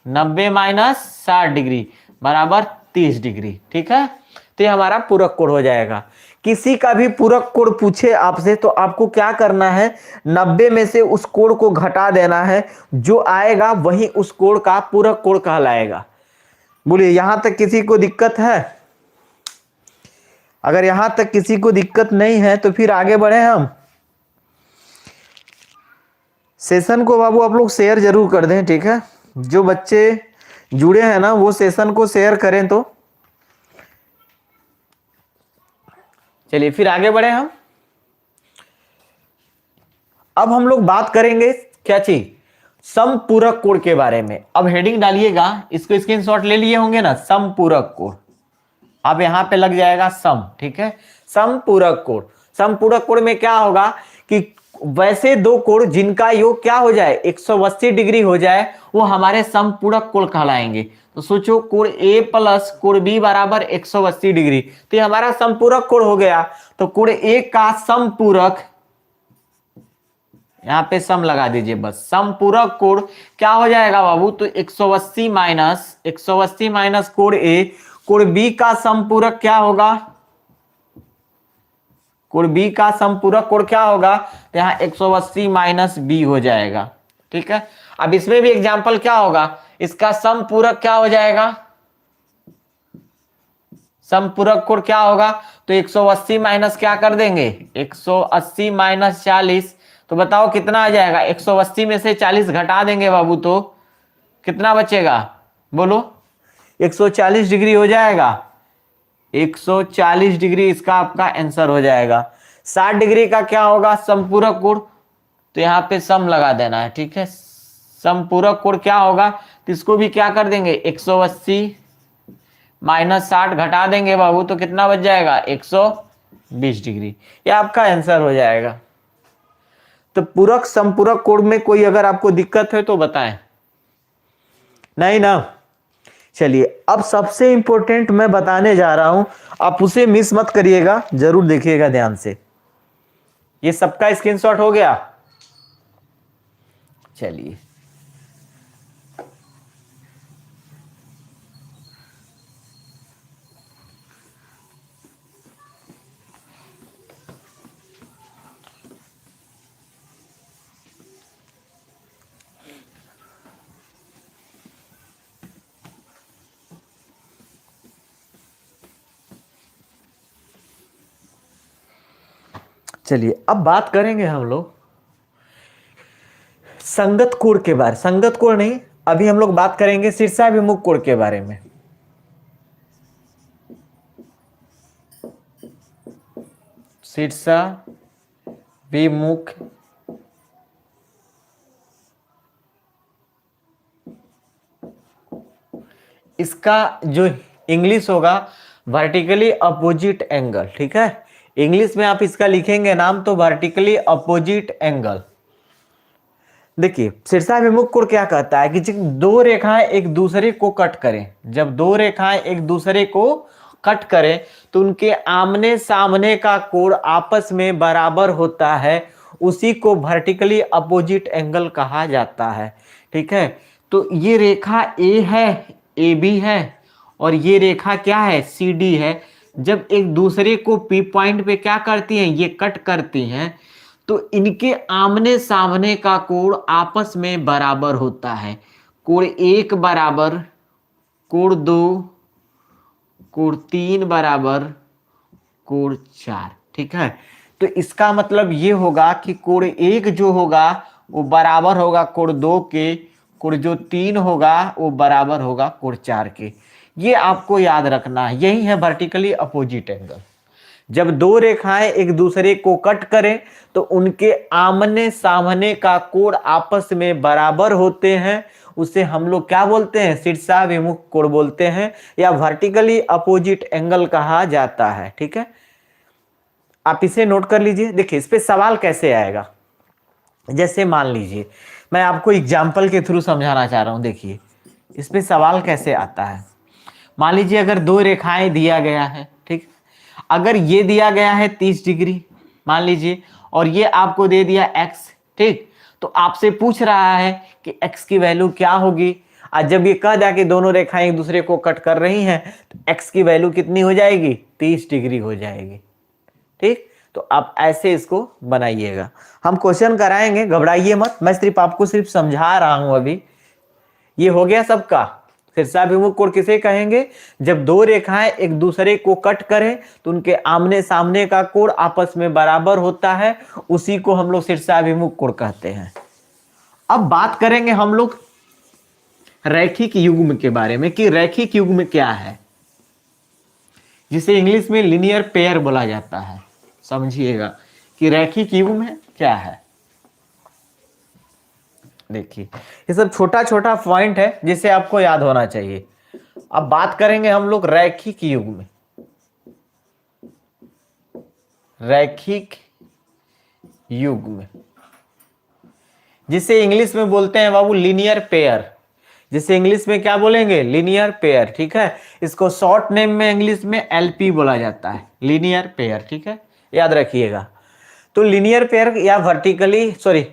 90 माइनस 60 डिग्री बराबर 30 डिग्री। ठीक है, तो ये हमारा पूरक कोण हो जाएगा। किसी का भी पूरक कोण पूछे आपसे तो आपको क्या करना है? 90 में से उस कोण को घटा देना है, जो आएगा वही उस कोण का पूरक कोण कहलाएगा। बोलिए, यहां तक किसी को दिक्कत है? अगर यहां तक किसी को दिक्कत नहीं है तो फिर आगे बढ़े हम। सेशन को बाबू आप लोग शेयर जरूर कर दें। ठीक है, जो बच्चे जुड़े हैं ना वो सेशन को शेयर करें। तो चलिए फिर आगे बढ़े हम। अब हम लोग बात करेंगे क्या चीज? समपूरक कोण के बारे में। अब हेडिंग डालिएगा, इसको स्क्रीनशॉट ले लिए होंगे ना, समपूरक कोण। अब यहां पे लग जाएगा सम। ठीक है, समपूरक कोण। समपूरक कोण में क्या होगा कि वैसे दो कोण जिनका योग क्या हो जाए? 180 डिग्री हो जाए, वो हमारे समपूरक कोण कहलाएंगे। तो सोचो, कोण ए प्लस कोण बी बराबर 180 डिग्री, तो ये हमारा समपूरक कोण हो गया। तो कोण ए का समपूरक, यहां पे सम लगा दीजिए बस, समपूरक कोण क्या हो जाएगा बाबू? तो 180 माइनस कोण ए। कोण बी का समपूरक क्या होगा? कोण बी का समपूरक कोण क्या होगा? तो यहां 180 माइनस बी हो जाएगा। ठीक है, अब इसमें भी एग्जांपल क्या होगा? इसका समपूरक क्या हो जाएगा? समपूरक कोण क्या होगा? तो 180 माइनस क्या कर देंगे? 180 माइनस 40, तो बताओ कितना आ जाएगा? 180 में से 40 घटा देंगे बाबू, तो कितना बचेगा? बोलो, 140 डिग्री हो जाएगा। 140 डिग्री इसका आपका आंसर हो जाएगा। 60 डिग्री का क्या होगा समपूरक कोण? तो यहां पे सम लगा देना है। ठीक है, समपूरक कोण क्या होगा? तो इसको भी क्या कर देंगे? 180 माइनस 60 घटा देंगे बाबू, तो कितना बच जाएगा? 120 डिग्री। ये आपका आंसर हो जाएगा। तो पूरक समपूरक कोण में कोई अगर आपको दिक्कत है तो बताएं। नहीं ना? चलिए, अब सबसे इंपॉर्टेंट मैं बताने जा रहा हूं, आप उसे मिस मत करिएगा, जरूर देखिएगा ध्यान से। ये सबका स्क्रीनशॉट हो गया? चलिए, चलिए अब बात करेंगे हम लोग संगत कोण के बारे, संगत कोण नहीं, अभी हम लोग बात करेंगे शीर्षाभिमुख कोण के बारे में। शीर्षाभिमुख इसका जो इंग्लिश होगा वर्टिकली अपोजिट एंगल, ठीक है। इंग्लिश में आप इसका लिखेंगे नाम तो वर्टिकली अपोजिट एंगल। देखिए शीर्षाभिमुख कोण क्या कहता है कि जब दो रेखाएं एक दूसरे को कट करें, जब दो रेखाएं एक दूसरे को कट करें तो उनके आमने सामने का कोण आपस में बराबर होता है, उसी को वर्टिकली अपोजिट एंगल कहा जाता है, ठीक है। तो ये रेखा ए है, ए बी है, और ये रेखा क्या है, सी डी है। जब एक दूसरे को पी पॉइंट पे क्या करती हैं, ये कट करती हैं, तो इनके आमने सामने का कोण आपस में बराबर होता है। कोण 1 बराबर, कोण 2, कोण 3 बराबर, कोण 4, ठीक है। तो इसका मतलब ये होगा कि कोण 1 जो होगा वो बराबर होगा कोण 2 के, कोण जो 3 होगा वो बराबर होगा कोण 4 के। ये आपको याद रखना है, यही है वर्टिकली अपोजिट एंगल। जब दो रेखाएं एक दूसरे को कट करें तो उनके आमने सामने का कोण आपस में बराबर होते हैं, उसे हम लोग क्या बोलते हैं, शीर्षाभिमुख कोण बोलते हैं या वर्टिकली अपोजिट एंगल कहा जाता है, ठीक है। आप इसे नोट कर लीजिए। देखिए इस पे सवाल कैसे आएगा, जैसे मान लीजिए मैं आपको एग्जाम्पल के थ्रू समझाना चाह रहा हूं। देखिए इस पे सवाल कैसे आता है। मान लीजिए अगर दो रेखाएं दिया गया है, ठीक, अगर ये दिया गया है 30 डिग्री मान लीजिए, और ये आपको दे दिया x, ठीक, तो आपसे पूछ रहा है कि x की वैल्यू क्या होगी। आज जब ये कह दिया कि दोनों रेखाएं एक दूसरे को कट कर रही हैं तो x की वैल्यू कितनी हो जाएगी, 30 डिग्री हो जाएगी, ठीक। तो आप ऐसे इसको बनाइएगा, हम क्वेश्चन कराएंगे, घबराइए मत, मैं सिर्फ आपको सिर्फ समझा रहा हूं अभी। ये हो गया सबका। शीर्षाभिमुख कोण किसे कहेंगे, जब दो रेखाएं एक दूसरे को कट करें तो उनके आमने सामने का कोण आपस में बराबर होता है, उसी को हम लोग शीर्षाभिमुख कोण कहते हैं। अब बात करेंगे हम लोग रैखिक युग्म के बारे में कि रैखिक युग्म क्या है, जिसे इंग्लिश में लीनियर पेयर बोला जाता है। समझिएगा कि रैखिक युग्म क्या है। देखिए ये सब छोटा छोटा पॉइंट है जिसे आपको याद होना चाहिए। अब बात करेंगे हम लोग रैखिक युग्म, रैखिक युग्म जिसे इंग्लिश में बोलते हैं बाबू लीनियर पेयर, जिसे इंग्लिश में क्या बोलेंगे, लीनियर पेयर, ठीक है। इसको शॉर्ट नेम में इंग्लिश में एलपी बोला जाता है, लीनियर पेयर, ठीक है, याद रखिएगा। तो लीनियर पेयर या वर्टिकली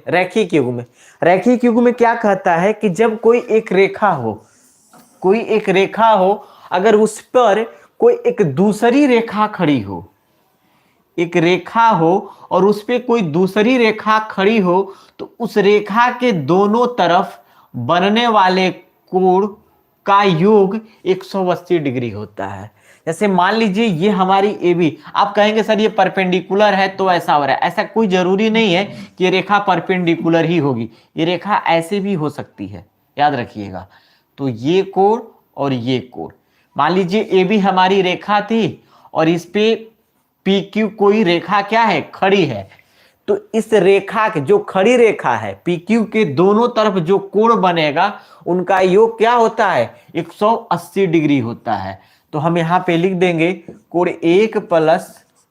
रैखिक युग्म, रैखिक युग्म क्या कहता है कि जब कोई एक रेखा हो, कोई एक रेखा हो, अगर उस पर कोई एक दूसरी रेखा खड़ी हो, एक रेखा हो और उस पे कोई दूसरी रेखा खड़ी हो, तो उस रेखा के दोनों तरफ बनने वाले कोण का योग 180 डिग्री होता है। जैसे मान लीजिए ये हमारी ए बी, आप कहेंगे सर ये परपेंडिकुलर है तो ऐसा हो रहा है, ऐसा कोई जरूरी नहीं है कि ये रेखा परपेंडिकुलर ही होगी, ये रेखा ऐसे भी हो सकती है, याद रखिएगा। तो ये कोण और ये कोण, मान लीजिए ए बी हमारी रेखा थी और इस पे पी क्यू कोई रेखा क्या है, खड़ी है, तो इस रेखा के जो खड़ी रेखा है पी क्यू के दोनों तरफ जो कोण बनेगा उनका योग क्या होता है, 180 डिग्री होता है। तो हम यहाँ पे लिख देंगे कोण 1 प्लस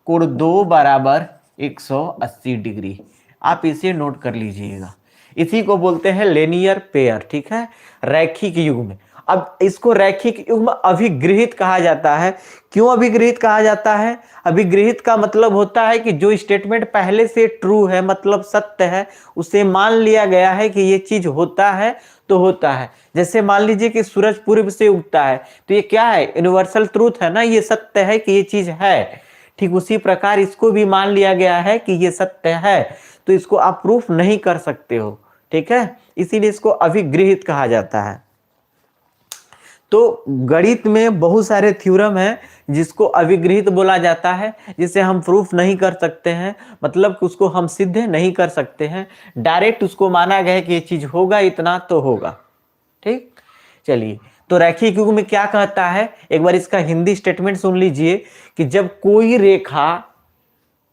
कोण 2 बराबर 180 डिग्री। आप इसे नोट कर लीजिएगा, इसी को बोलते हैं लीनियर पेयर, ठीक है, रैखिक युग्म। अब इसको रैखिक युग्म अभिगृहित कहा जाता है। क्यों अभिगृहित कहा जाता है, अभिगृहित का मतलब होता है कि जो स्टेटमेंट पहले से ट्रू है, मतलब सत्य है, उसे मान लिया गया है कि ये चीज होता है तो होता है। जैसे मान लीजिए कि सूरज पूर्व से उगता है, तो ये क्या है, यूनिवर्सल ट्रूथ है ना, ये सत्य है कि ये चीज है। ठीक उसी प्रकार इसको भी मान लिया गया है कि ये सत्य है, तो इसको आप प्रूफ नहीं कर सकते हो, ठीक है, इसीलिए इसको अभिगृहित कहा जाता है। तो गणित में बहुत सारे थ्योरम हैं जिसको अविगृहित बोला जाता है, जिसे हम प्रूफ नहीं कर सकते हैं, मतलब कि उसको हम सिद्ध नहीं कर सकते हैं, डायरेक्ट उसको माना गया है कि ये चीज होगा इतना तो होगा। ठीक, चलिए, तो रैखिक युग में क्या कहता है, एक बार इसका हिंदी स्टेटमेंट सुन लीजिए कि जब कोई रेखा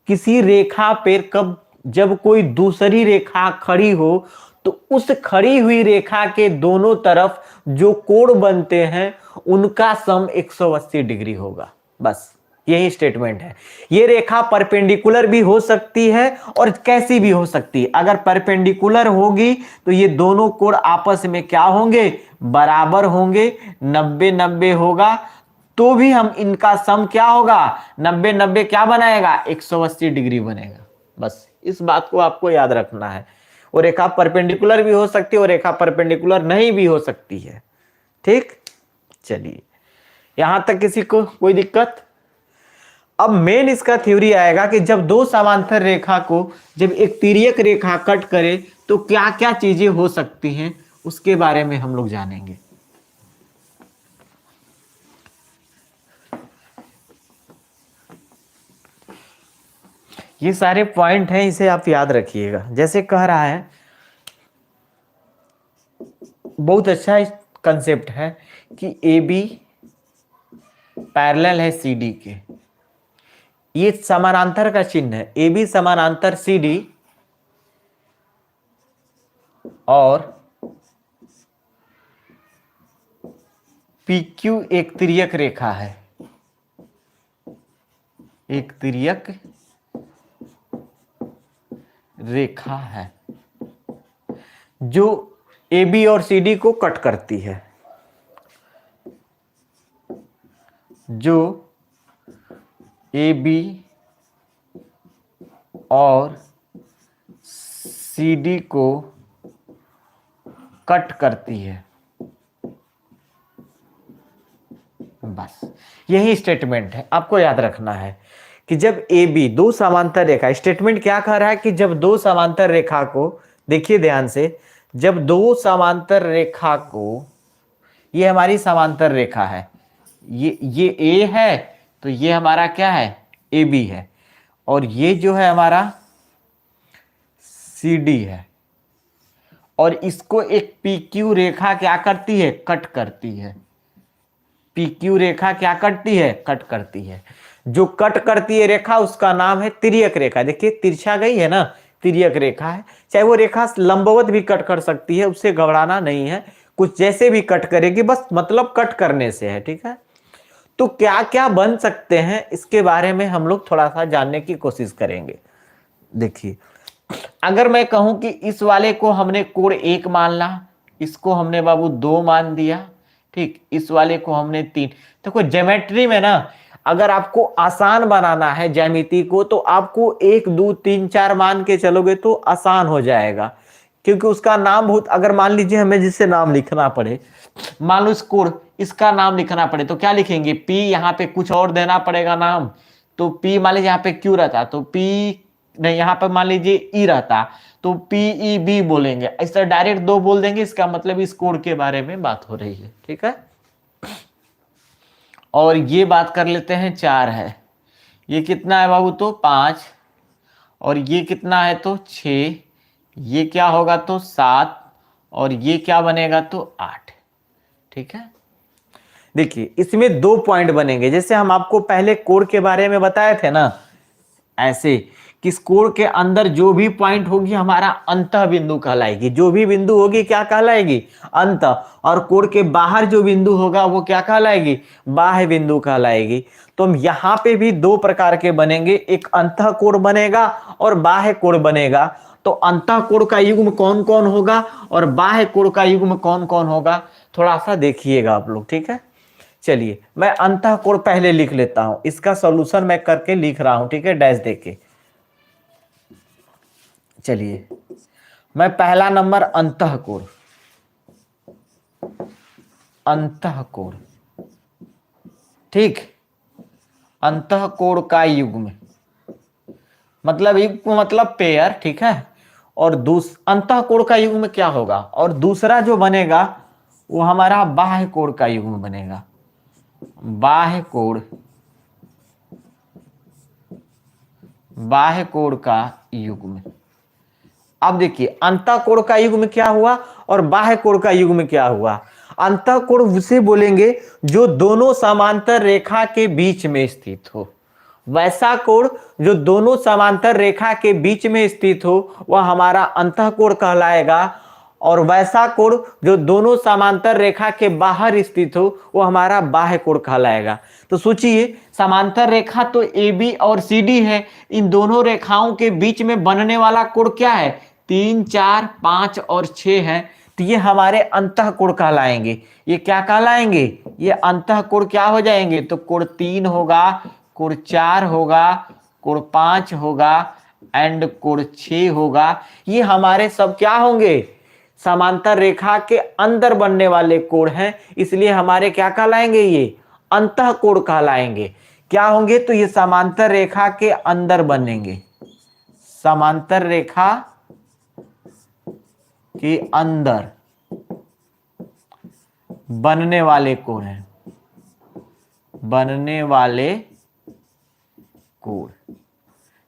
किसी रेखा पर जब कोई दूसरी रेखा खड़ी हो तो उस खड़ी हुई रेखा के दोनों तरफ जो कोण बनते हैं उनका सम 180 डिग्री होगा। बस यही स्टेटमेंट है। ये रेखा परपेंडिकुलर भी हो सकती है और कैसी भी हो सकती है। अगर परपेंडिकुलर होगी तो ये दोनों कोण आपस में क्या होंगे, बराबर होंगे, 90-90 होगा, तो भी हम इनका सम क्या होगा, 90-90 क्या बनाएगा, 180 डिग्री बनेगा। बस इस बात को आपको याद रखना है। और रेखा परपेंडिकुलर भी हो सकती है और रेखा परपेंडिकुलर नहीं भी हो सकती है। ठीक, चलिए यहां तक किसी को कोई दिक्कत। अब मेन इसका थ्योरी आएगा कि जब दो समांतर रेखा को जब एक तिर्यक रेखा कट करे तो क्या क्या चीजें हो सकती हैं, उसके बारे में हम लोग जानेंगे। ये सारे पॉइंट हैं, इसे आप याद रखिएगा। जैसे कह रहा है, बहुत अच्छा कंसेप्ट है कि ए बी पैरेलल है सी डी के, ये समानांतर का चिन्ह है। ए बी समानांतर सी डी और पी क्यू एक तिर्यक रेखा है, एक तिर्यक रेखा है जो ए बी और सी डी को कट करती है, जो ए बी और सी डी को कट करती है। बस यही स्टेटमेंट है, आपको याद रखना है कि जब ए बी दो समांतर रेखा, स्टेटमेंट क्या कह रहा है कि जब दो समांतर रेखा को, देखिए ध्यान से, जब दो समांतर रेखा को, ये हमारी समांतर रेखा है, ये ए है तो ये हमारा क्या है, ए बी है, और ये जो है हमारा सी डी है, और इसको एक पी क्यू रेखा क्या करती है, कट करती है। पी क्यू रेखा क्या करती है, कट करती है। जो कट करती है रेखा उसका नाम है तिर्यक रेखा। देखिए तिरछा गई है ना, तिर्यक रेखा है। चाहे वो रेखा लंबवत भी कट कर सकती है, उससे घबराना नहीं है, कुछ जैसे भी कट करेगी, बस मतलब कट करने से है। ठीक है, तो क्या क्या बन सकते हैं इसके बारे में हम लोग थोड़ा सा जानने की कोशिश करेंगे। देखिए, अगर मैं कहूं कि इस वाले को हमने कोण 1 मान ला, इसको हमने बाबू 2 मान दिया, ठीक, इस वाले को हमने 3। देखो ज्योमेट्री में ना, अगर आपको आसान बनाना है ज्यामिति को तो आपको 1 2 3 4 मान के चलोगे तो आसान हो जाएगा, क्योंकि उसका नाम बहुत, अगर मान लीजिए हमें जिससे नाम लिखना पड़े, मान लो इस कोण, इसका नाम लिखना पड़े तो क्या लिखेंगे, P, यहाँ पे कुछ और देना पड़ेगा नाम, तो P मान लीजिए यहाँ पे Q रहता तो P नहीं, यहाँ पे मान लीजिए E रहता तो PEB बोलेंगे। ऐसा डायरेक्ट 2 बोल देंगे, इसका मतलब इस कोण के बारे में बात हो रही है। ठीक है, और ये बात कर लेते हैं 4 है, ये कितना है बाबू, तो 5, और ये कितना है तो 6, ये क्या होगा तो 7, और ये क्या बनेगा तो 8। ठीक है, देखिए इसमें 2 पॉइंट बनेंगे, जैसे हम आपको पहले कोण के बारे में बताए थे ना, ऐसे कि इस कोण के अंदर जो भी पॉइंट होगी हमारा अंतः बिंदु कहलाएगी। जो भी बिंदु होगी क्या कहलाएगी, अंतः, और कोण के बाहर जो बिंदु होगा वो क्या कहलाएगी, बाह्य बिंदु कहलाएगी। तो हम यहाँ पे भी 2 प्रकार के बनेंगे, एक अंतः कोण बनेगा और बाह्य कोण बनेगा। तो अंतः कोण का युग्म कौन कौन होगा और बाह्य कोण का युग्म कौन कौन होगा, थोड़ा सा देखिएगा आप लोग। ठीक है, चलिए मैं अंतः कोण पहले लिख लेता हूं, इसका सॉल्यूशन मैं करके लिख रहा हूं। ठीक है, डैश देके, चलिए मैं पहला नंबर अंतः कोण, अंतः कोण, ठीक, अंतः कोण का युग्म, मतलब युग्म मतलब पेयर। ठीक है, और अंतः कोण का युग्म क्या होगा, और दूसरा जो बनेगा वो हमारा बाह्य कोण का युग्म बनेगा, बाह्य कोण, बाह्य कोण का युग्म। अब देखिए अंतःकोण का युग्म क्या हुआ और बाह्य कोण का युग्म क्या हुआ। अंतःकोण उसे बोलेंगे जो दोनों समांतर रेखा के बीच में स्थित हो। वैसा कोण जो दोनों समांतर रेखा के बीच में स्थित हो वह हमारा अंतःकोण कहलाएगा, और वैसा कोण जो दोनों समांतर रेखा के बाहर स्थित हो वो हमारा बाह्य कोण कहलाएगा। तो सोचिए समांतर रेखा तो AB और CD है, इन दोनों रेखाओं के बीच में बनने वाला कोण क्या है, 3, 4, 5 और 6 है, तो ये हमारे अंतःकोण कहलाएंगे। ये क्या कहलाएंगे, ये अंतःकोण क्या हो जाएंगे, तो कोण 3 होगा, कोण 4 होगा, कोण 5 होगा एंड कोण 6 होगा। ये हमारे सब क्या होंगे, समांतर रेखा के अंदर बनने वाले कोण हैं, इसलिए हमारे क्या कहलाएंगे, ये अंतःकोण कहलाएंगे। क्या होंगे, तो ये समांतर रेखा के अंदर बनेंगे, समांतर रेखा के अंदर बनने वाले कोण हैं, बनने वाले कोण।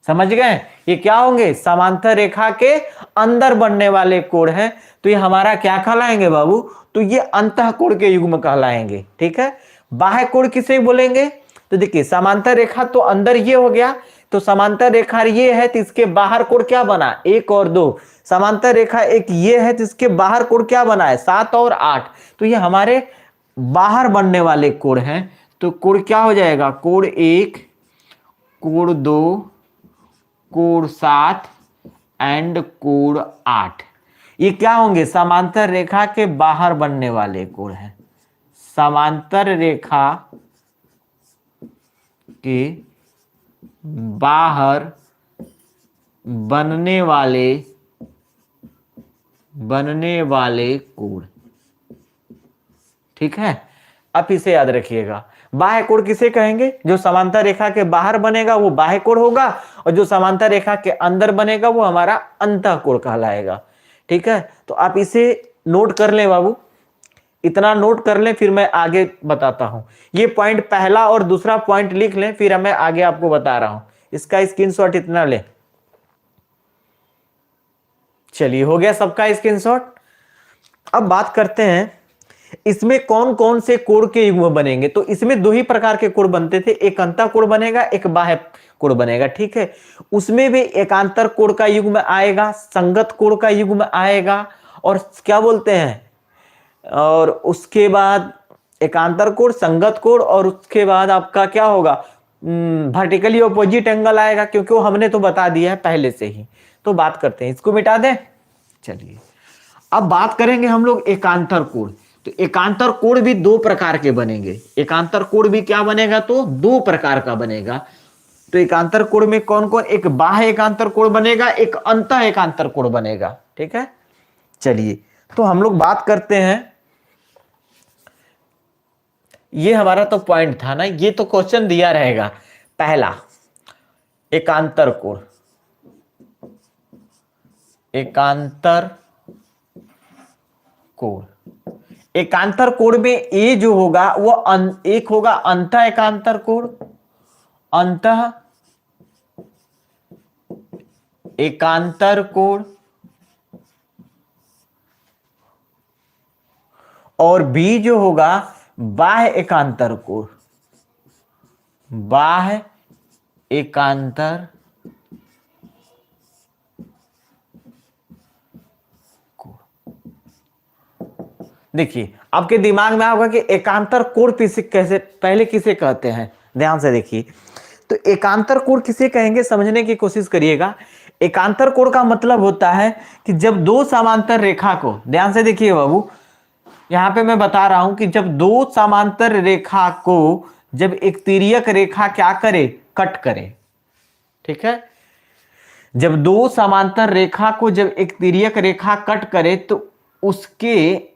समझ गए, ये क्या होंगे, समांतर रेखा के अंदर बनने वाले कोण हैं, तो ये हमारा क्या कहलाएंगे बाबू, तो ये अंतःकोण के युग्म कहलाएंगे। ठीक है, बाह्य कोण किसे बोलेंगे, तो देखिए समांतर रेखा तो अंदर ये हो गया, तो समांतर रेखा ये है तो इसके बाहर कोण क्या बना, 1 और 2। समांतर रेखा एक ये है तो इसके बाहर कोण क्या बना है, 7 और 8। तो ये हमारे बाहर बनने वाले कोण हैं, तो कोण क्या हो जाएगा, कोण 1, कोण 2, कोण 7 एंड कोण 8। ये क्या होंगे, समांतर रेखा के बाहर बनने वाले कोण हैं, समांतर रेखा के बाहर बनने वाले कोण। ठीक है, अब इसे याद रखिएगा, बाह्य कोण किसे कहेंगे, जो समांतर रेखा के बाहर बनेगा वो बाह्य कोण होगा, और जो समांतर रेखा के अंदर बनेगा वो हमारा अंतःकोण कहलाएगा। ठीक है, तो आप इसे नोट कर लें बाबू, इतना नोट कर लें, फिर मैं आगे बताता हूं। ये पॉइंट पहला और दूसरा पॉइंट लिख लें, फिर मैं आगे आपको बता रहा हूं। इसका स्क्रीनशॉट इतना लें। चलिए, हो गया सबका स्क्रीनशॉट। अब बात करते हैं इसमें कौन कौन से कोण के युग्म बनेंगे। तो इसमें दो ही प्रकार के कोण बनते थे, एक अंतःकोण बनेगा, एक बाह्य कोण बनेगा। ठीक है, उसमें भी एकांतर कोण का युग्म आएगा, संगत कोण का युग्म आएगा, और क्या बोलते हैं, और उसके बाद एकांतर कोण, संगत कोण, और उसके बाद आपका क्या होगा, वर्टिकली ऑपोजिट एंगल आएगा, क्योंकि वो हमने तो बता दिया है पहले से ही। तो बात करते हैं, इसको मिटा दें। चलिए, अब बात करेंगे हम लोग एकांतर कोण। तो एकांतर कोण भी दो प्रकार के बनेंगे। एकांतर कोण भी क्या बनेगा, तो दो प्रकार का बनेगा। तो एकांतर कोण में कौन कौन, एक बाह्य एकांतर कोण बनेगा, एक अंतः एकांतर कोण बनेगा। ठीक है, चलिए तो हम लोग बात करते हैं। ये हमारा तो पॉइंट था ना, ये तो क्वेश्चन दिया रहेगा। पहला एकांतर कोण, एकांतर कोण, एकांतर कोण में ए जो होगा वो एक होगा अंतः एकांतर कोण, अंतः एकांतर कोण, और बी जो होगा बाह्य एकांतर कोण, बाह्य एकांतर कोण। देखिए आपके दिमाग में होगा कि एकांतर कोण कैसे, पहले किसे कहते हैं, ध्यान से देखिए। तो एकांतर कोण किसे कहेंगे समझने की कोशिश करिएगा। एकांतर कोण का मतलब होता है कि जब दो समांतर रेखा को, ध्यान से देखिए बाबू, यहां पे मैं बता रहा हूं कि जब दो समांतर रेखा को जब एक तिर्यक रेखा क्या करे, कट करे। ठीक है, जब दो समांतर रेखा को जब एक तिर्यक रेखा कट करे तो उसके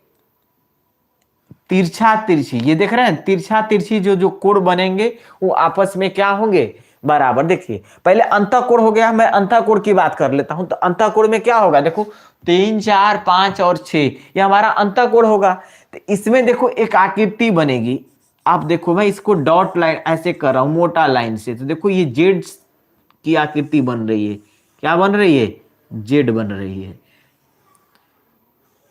तिरछा तिरछी, ये देख रहे हैं, तिरछा तिरछी जो कोण बनेंगे वो आपस में क्या होंगे, बराबर। देखिए पहले अंतःकोण हो गया, मैं अंतःकोण की बात कर लेता हूं। तो अंतःकोण में क्या होगा, देखो 3, 4, 5 और 6, ये हमारा अंतःकोण होगा। तो इसमें देखो एक आकृति बनेगी। आप देखो मैं इसको डॉट लाइन ऐसे कर रहा हूं मोटा लाइन से, तो देखो ये जेड की आकृति बन रही है। क्या बन रही है? जेड बन रही है।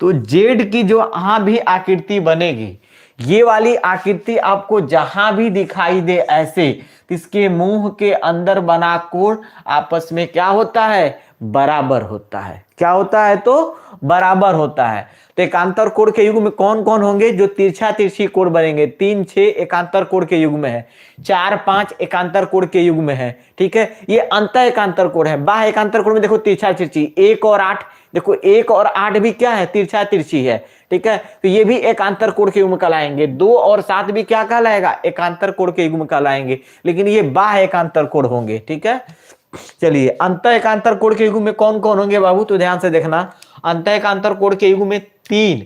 तो जेड की जो यहां भी आकृति बनेगी, ये वाली आकृति आपको जहां भी दिखाई दे ऐसे, तो इसके मुंह के अंदर बना कोण आपस में क्या होता है? बराबर होता है। क्या होता है? तो बराबर होता है। तो एकांतर कोण के युग में कौन कौन होंगे? जो तिरछा तिरछी कोण बनेंगे। 3 6 एकांतर कोण के युग में है, 4 5 एकांतर कोण के युग में है। ठीक है, ये अंत एकांतर कोण है। बाह्य एकांतर कोण में देखो तिरछा तिरछी 1 और 8, देखो 1 और 8 भी क्या है? तिरछा तिरछी है। ठीक है, तो ये भी एकांतर कोण के युग में कहलाएंगे। 2 और 7 भी क्या कहलाएगा? एकांतर कोण के युग में कहलाएंगे, लेकिन ये बाह्य एकांतर कोण होंगे। ठीक है, चलिए अंत एकांतर कोण के युग में कौन कौन होंगे बाबू? तो ध्यान से देखना, अंत एकांतर कोण के युग में 3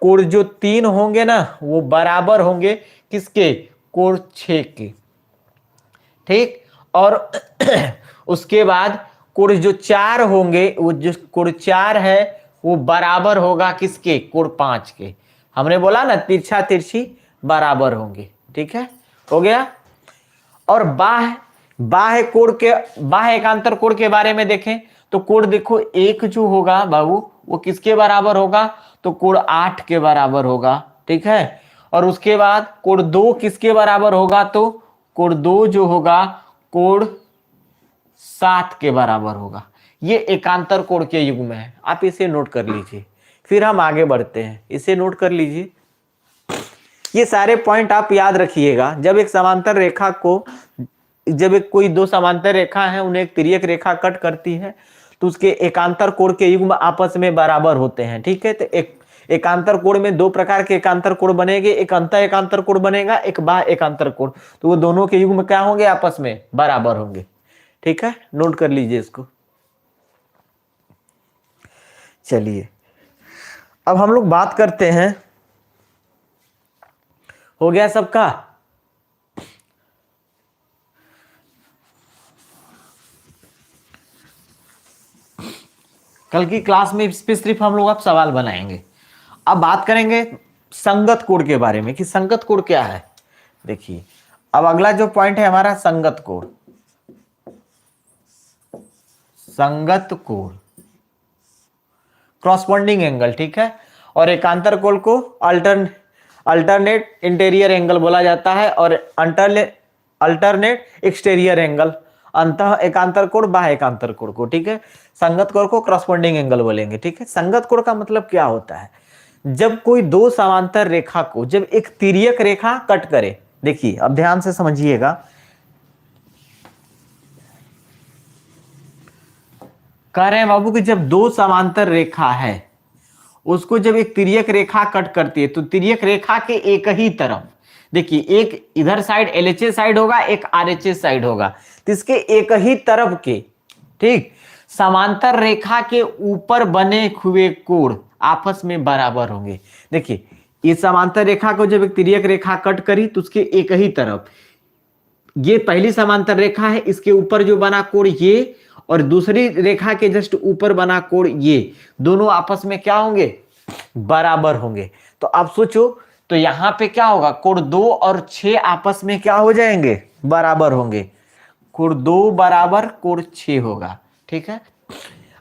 कोण, जो 3 होंगे ना वो बराबर होंगे किसके? कोण 6 के। ठीक, और उसके बाद कोण जो 4 होंगे, वो जो कोण 4 है वो बराबर होगा किसके? कोण 5 के। हमने बोला ना तिरछा तिरछी बराबर होंगे। ठीक है, हो गया। और बाह्य बाह्य कोण के, बाह्य एकांतर कोण के बारे में देखें तो कोण देखो एक जो होगा बाबू वो किसके बराबर होगा? तो कोण 8 के बराबर होगा। ठीक है, और उसके बाद कोण 2 किसके बराबर होगा? तो कोण 2 जो होगा कोण 7 के बराबर होगा। ये एकांतर कोण के युग में है, आप इसे नोट कर लीजिए। फिर हम आगे बढ़ते हैं, इसे नोट कर लीजिए। ये सारे पॉइंट आप याद रखिएगा। जब एक समांतर रेखा को, जब एक कोई दो समांतर रेखा है उन्हें एक तिर्यक रेखा कट करती है, तो उसके एकांतर कोण के युग्म आपस में बराबर होते हैं। ठीक है, तो एक एकांतर कोण में 2 प्रकार के एकांतर कोण बनेंगे, एक अंत एकांतर कोण बनेगा, एक बाह्य एकांतर कोण। तो वो दोनों के युग्म क्या होंगे? आपस में बराबर होंगे। ठीक है, नोट कर लीजिए इसको। चलिए अब हम लोग बात करते हैं, हो गया सबका? कल की क्लास में इस पे सिर्फ हम लोग अब सवाल बनाएंगे। अब बात करेंगे संगत कोण के बारे में कि संगत कोण क्या है। देखिए अब अगला जो पॉइंट है हमारा संगत कोण। संगत कोण क्रॉसपॉन्डिंग एंगल। ठीक है, और एकांतर कोण को अल्टरनेट इंटीरियर एंगल बोला जाता है, और अल्टरनेट एक्सटीरियर एंगल। अंतः एकांतर कोण बाह्य एकांतर कोण को। ठीक है, संगत कोण को क्रॉसपॉन्डिंग एंगल बोलेंगे। ठीक है, संगत कोण का मतलब क्या होता है? जब कोई दो समांतर रेखा को, जब एक तिर्यक रेखा कट करे, देखिए अब ध्यान से समझिएगा, कह रहे हैं बाबू कि जब दो समांतर रेखा है उसको जब एक तिर्यक रेखा कट करती है, तो तिर्यक रेखा के एक ही तरफ, देखिए एक इधर साइड एलएचएस साइड होगा, एक आरएचएस साइड होगा, तो इसके एक ही तरफ के, ठीक, समांतर रेखा के ऊपर बने हुए कोण आपस में बराबर होंगे। देखिए इस समांतर रेखा को जब एक तिर्यक रेखा कट करी तो उसके एक ही तरफ, ये पहली समांतर रेखा है, इसके ऊपर जो बना कोण ये, और दूसरी रेखा के जस्ट ऊपर बना कोण ये, दोनों आपस में क्या होंगे? बराबर होंगे। तो आप सोचो, तो यहां पे क्या होगा? कोण 2 और 6 आपस में क्या हो जाएंगे? बराबर होंगे। कोण 2 बराबर कोण 6 होगा। ठीक है,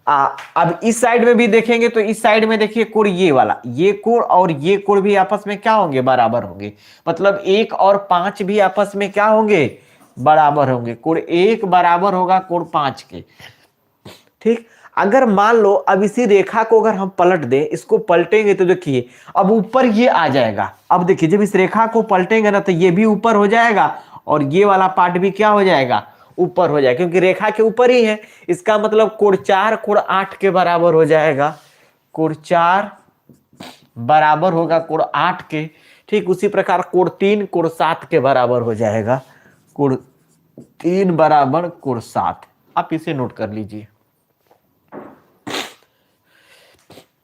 अब इस साइड में भी देखेंगे तो इस साइड में देखिए कोण ये वाला, ये कोण और ये कोण भी आपस में क्या होंगे? बराबर होंगे। मतलब 1 और 5 भी आपस में क्या होंगे? बराबर होंगे। कोण 1 बराबर होगा कोण 5 के। ठीक, अगर मान लो अब इसी रेखा को अगर हम पलट दें, इसको पलटेंगे तो देखिए अब ऊपर ये आ जाएगा। अब देखिए जब इस रेखा को पलटेंगे ना तो ये भी ऊपर हो जाएगा, और ये वाला पार्ट भी क्या हो जाएगा? ऊपर हो जाएगा, क्योंकि रेखा के ऊपर ही है। इसका मतलब कोण 4 कोण 8 के बराबर हो जाएगा। कोण 4 बराबर होगा कोण 8 के। ठीक, उसी प्रकार कोण 3 कोण 7 के बराबर हो जाएगा। कोण 3 बराबर कोण 7। आप इसे नोट कर लीजिए,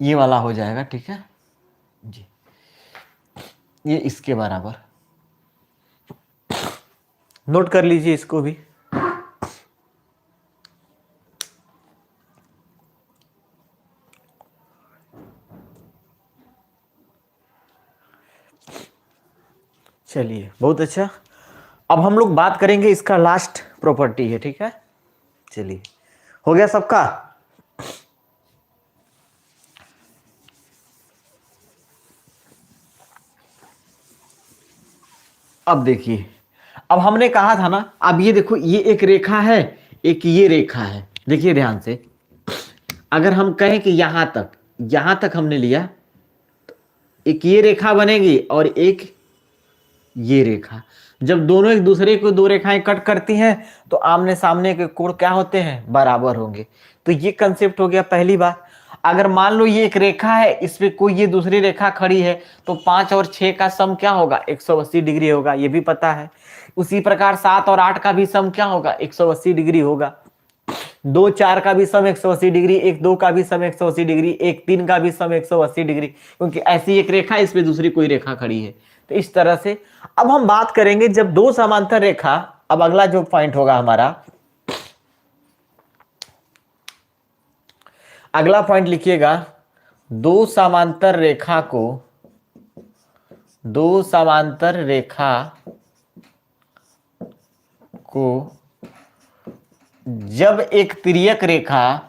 ये वाला हो जाएगा। ठीक है जी, ये इसके बराबर, नोट कर लीजिए इसको भी। चलिए बहुत अच्छा। अब हम लोग बात करेंगे इसका लास्ट प्रॉपर्टी है, ठीक है। चलिए हो गया सबका। अब देखिए, अब हमने कहा था ना, अब ये देखो ये एक रेखा है, एक ये रेखा है। देखिए ध्यान से, अगर हम कहें कि यहां तक हमने लिया, एक ये रेखा बनेगी और एक ये रेखा। जब दोनों एक दूसरे को दो रेखाएं कट करती हैं तो आमने सामने के कोण क्या होते हैं, बराबर होंगे। तो ये कंसेप्ट हो गया पहली बात। अगर मान लो ये एक रेखा है, इस पे कोई ये दूसरी रेखा खड़ी है, तो 5 और 6 का सम क्या होगा, 180 डिग्री होगा, ये भी पता है। उसी प्रकार 7 और 8 का भी सम क्या होगा, 180 डिग्री होगा। 2 4 का भी सम 180 डिग्री, 1 2 का भी सम 180 डिग्री, 1 3 का भी सम 180 डिग्री, क्योंकि ऐसी एक रेखा इस पे दूसरी कोई रेखा खड़ी है। तो इस तरह से अब हम बात करेंगे जब दो समांतर रेखा, अब अगला जो पॉइंट होगा हमारा, अगला पॉइंट लिखिएगा, दो समांतर रेखा को जब एक तिर्यक रेखा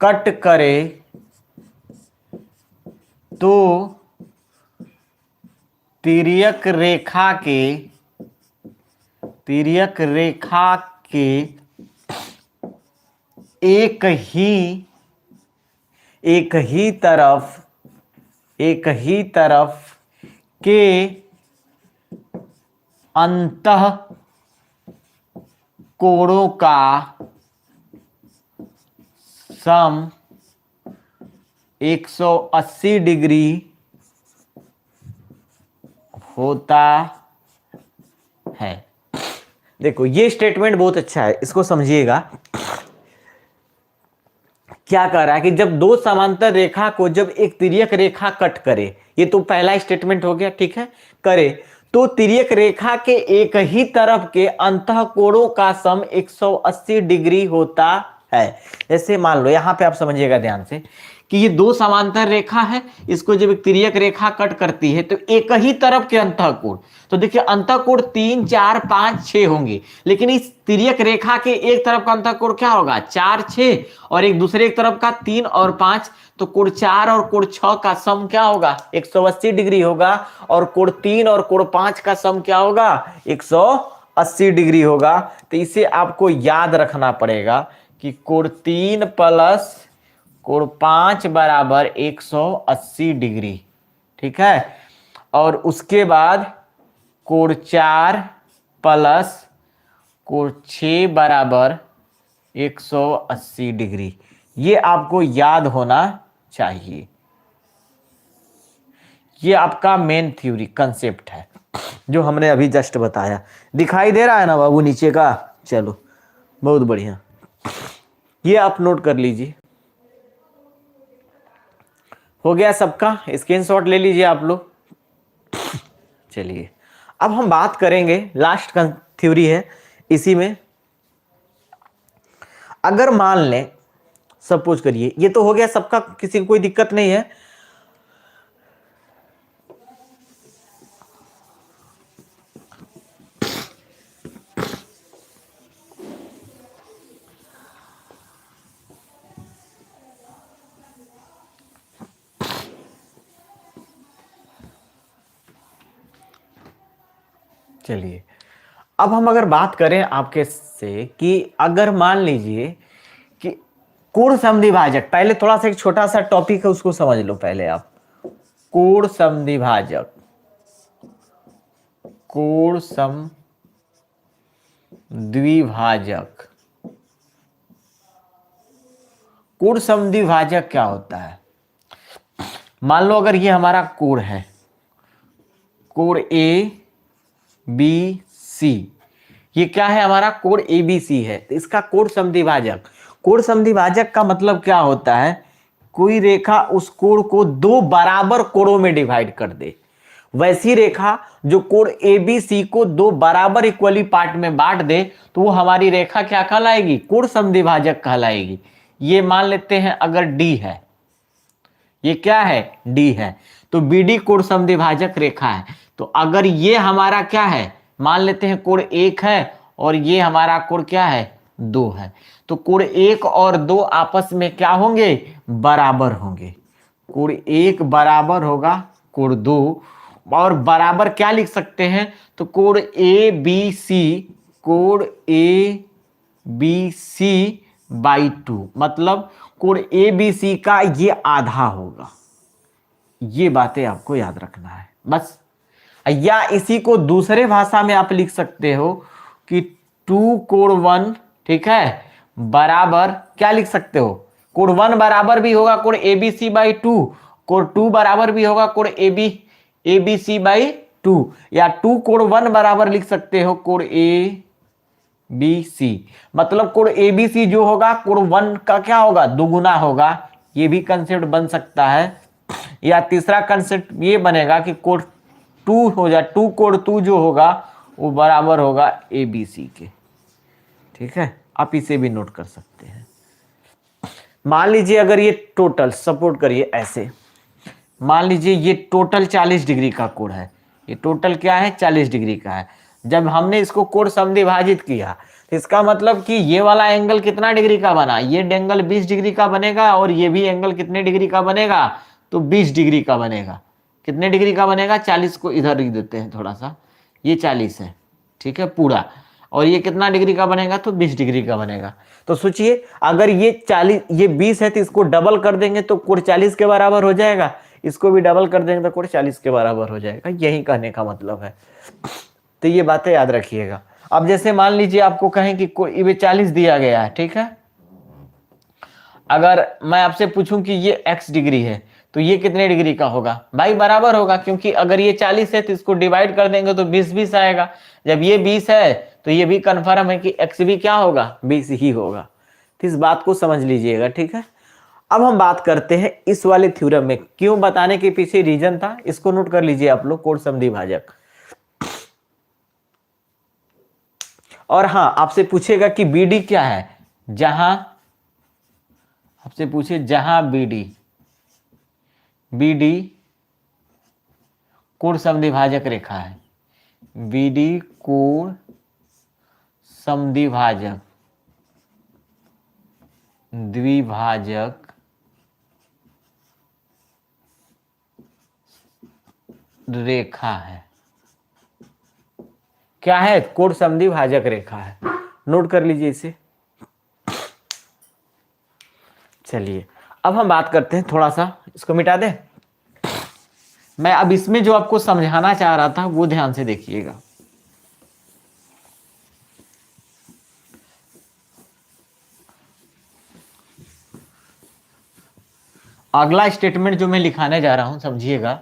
कट करे तो तिर्यक रेखा के एक ही तरफ के अंतः कोणों का सम 180 डिग्री होता है। देखो ये स्टेटमेंट बहुत अच्छा है, इसको समझिएगा। क्या कह रहा है कि जब दो समांतर रेखा को जब एक तिर्यक रेखा कट करे, ये तो पहला स्टेटमेंट हो गया, ठीक है, करे तो तिर्यक रेखा के एक ही तरफ के अंतः कोणों का सम 180 डिग्री होता है। जैसे मान लो यहां पे आप समझिएगा ध्यान से कि ये दो समांतर रेखा है, इसको जब एक तिर्यक रेखा कट करती है तो एक ही तरफ के अंतः कोण, तो देखिए अंतः कोण 3 4 5 6 होंगे, लेकिन इस तिर्यक रेखा के एक तरफ का अंतः कोण क्या होगा, 4 6, और एक दूसरे एक तरफ का 3 और 5, तो कोण 4 और कोण 6 का सम क्या होगा, 180 डिग्री होगा, और कोण 3 और कोण 5 का सम क्या होगा, 180 डिग्री होगा। तो इसे आपको याद रखना पड़ेगा कि कोण 3 प्लस कोण 5 बराबर 180 डिग्री, ठीक है। और उसके बाद कोण 4 प्लस कोण 6 बराबर 180 डिग्री। ये आपको याद होना चाहिए। ये आपका मेन थ्योरी कंसेप्ट है जो हमने अभी जस्ट बताया। दिखाई दे रहा है ना बाबू नीचे का, चलो बहुत बढ़िया, ये आप नोट कर लीजिए। हो गया सबका, स्क्रीनशॉट ले लीजिए आप लोग। चलिए अब हम बात करेंगे, लास्ट थ्योरी है इसी में। अगर मान लें, सपोज करिए, ये तो हो गया सबका, किसी को कोई दिक्कत नहीं है। चलिए अब हम अगर बात करें आपके से कि अगर मान लीजिए कि कोण समद्विभाजक, पहले थोड़ा सा एक छोटा सा टॉपिक है उसको समझ लो पहले आप। कोण समद्विभाजक, कोण समद्विभाजक, कोण समद्विभाजक क्या होता है। मान लो अगर ये हमारा कोण है, कोण ए बी सी, ये क्या है हमारा कोण एबीसी है, तो इसका कोण समद्विभाजक। कोण समद्विभाजक का मतलब क्या होता है, कोई रेखा उस कोण को दो बराबर कोणों में डिवाइड कर दे, वैसी रेखा जो कोण ए बी सी को दो बराबर इक्वली पार्ट में बांट दे तो वो हमारी रेखा क्या कहलाएगी? कोण समद्विभाजक कहलाएगी। ये मान लेते हैं अगर डी है, ये क्या है? डी है, तो बीडी कोण समद्विभाजक रेखा है। तो अगर ये हमारा क्या है, मान लेते हैं कोण 1 है और ये हमारा कोण क्या है? 2 है, तो कोण 1 और 2 आपस में क्या होंगे? बराबर होंगे। कोण 1 बराबर होगा कोण 2, और बराबर क्या लिख सकते हैं? तो कोण ए बी सी, कोण ए बी सी बाई 2, मतलब कोण ए बी सी का ये आधा होगा। ये बातें आपको याद रखना है बस। या इसी को दूसरे भाषा में आप लिख सकते हो कि 2 कोण 1, ठीक है, बराबर क्या लिख सकते हो? कोण 1 बराबर भी होगा कोण ए बी सी बाई 2, कोण 2 बराबर भी होगा कोण ए बी सी बाई 2, या 2 कोण 1 बराबर लिख सकते हो कोण ए बी सी, मतलब कोण ए बी सी जो होगा कोण 1 का क्या होगा? दुगुना होगा। ये भी कंसेप्ट बन सकता है। या तीसरा कंसेप्ट ये बनेगा कि कोण 2 हो जाए, 2 कोण 2 जो होगा वो बराबर होगा ए बी सी के, ठीक है। आप इसे भी नोट कर सकते हैं। मान लीजिए अगर ये टोटल, सपोर्ट करिए ऐसे, मान लीजिए ये टोटल 40 डिग्री का कोण है, ये टोटल क्या है? 40 डिग्री का है। जब हमने इसको कोण समद्विभाजित किया तो इसका मतलब कि ये वाला एंगल कितना डिग्री का बना? ये एंगल 20 डिग्री का बनेगा, और ये भी एंगल कितने डिग्री का बनेगा? तो 20 डिग्री का बनेगा। कितने डिग्री का बनेगा? 40 को इधर लिख देते हैं थोड़ा सा, ये 40 है, ठीक है पूरा, और ये कितना डिग्री का बनेगा? तो 20 डिग्री का बनेगा। तो सोचिए अगर ये 40, ये 20 है तो इसको डबल कर देंगे तो कोण 40 के बराबर हो जाएगा, इसको भी डबल कर देंगे तो कोण 40 के बराबर हो जाएगा। यही कहने का मतलब है। तो ये बातें याद रखिएगा। अब जैसे मान लीजिए आपको कहें कि कोई 40 दिया गया है, ठीक है, अगर मैं आपसे पूछूं कि ये x डिग्री है तो ये कितने डिग्री का होगा? भाई बराबर होगा, क्योंकि अगर ये 40 है तो इसको डिवाइड कर देंगे तो 20 आएगा। जब ये 20 है तो ये भी कंफर्म है कि x भी क्या होगा? 20 ही होगा। तो इस बात को समझ लीजिएगा, ठीक है। अब हम बात करते हैं इस वाले थ्योरम में क्यों बताने के पीछे रीजन था, इसको नोट कर लीजिए आप लोग, कोण समद्विभाजक। और हाँ, आपसे पूछेगा कि बीडी क्या है, जहां आपसे पूछे जहां बीडी कोण समद्विभाजक रेखा है, बीडी कोण समद्विभाजक द्विभाजक रेखा है। क्या है? कोण समद्विभाजक रेखा है। नोट कर लीजिए इसे। चलिए अब हम बात करते हैं, थोड़ा सा इसको मिटा दें। मैं अब इसमें जो आपको समझाना चाह रहा था वो ध्यान से देखिएगा। अगला स्टेटमेंट जो मैं लिखाने जा रहा हूं समझिएगा।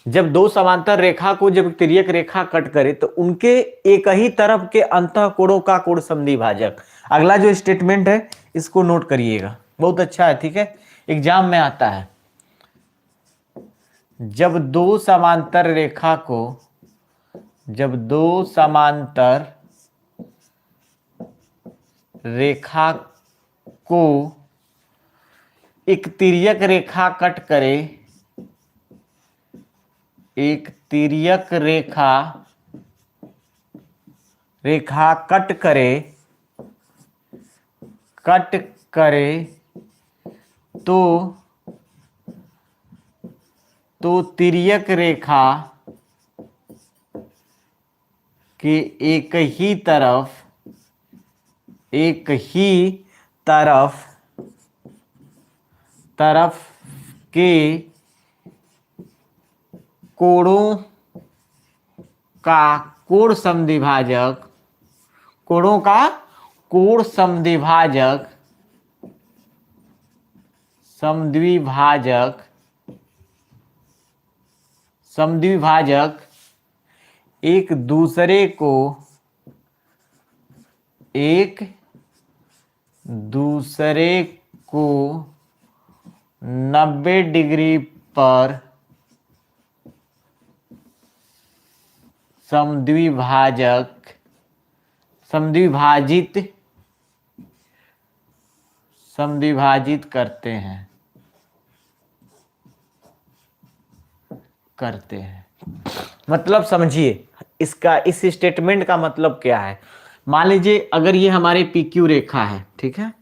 जब दो समांतर रेखा को जब तिर्यक रेखा कट करे तो उनके एक ही तरफ के अंतःकोणों का कोण समद्विभाजक। अगला जो स्टेटमेंट है इसको नोट करिएगा, बहुत अच्छा है, ठीक है, एग्जाम में आता है। जब दो समांतर रेखा को एक तिर्यक रेखा कट करे, एक तिर्यक रेखा कट करे तो तिर्यक रेखा के एक ही तरफ के कोणों का कोण समद्विभाजक एक दूसरे को 90 डिग्री पर समद्विभाजक समद्विभाजित करते हैं मतलब समझिए इसका, इस स्टेटमेंट का मतलब क्या है। मान लीजिए अगर ये हमारी PQ रेखा है, ठीक है,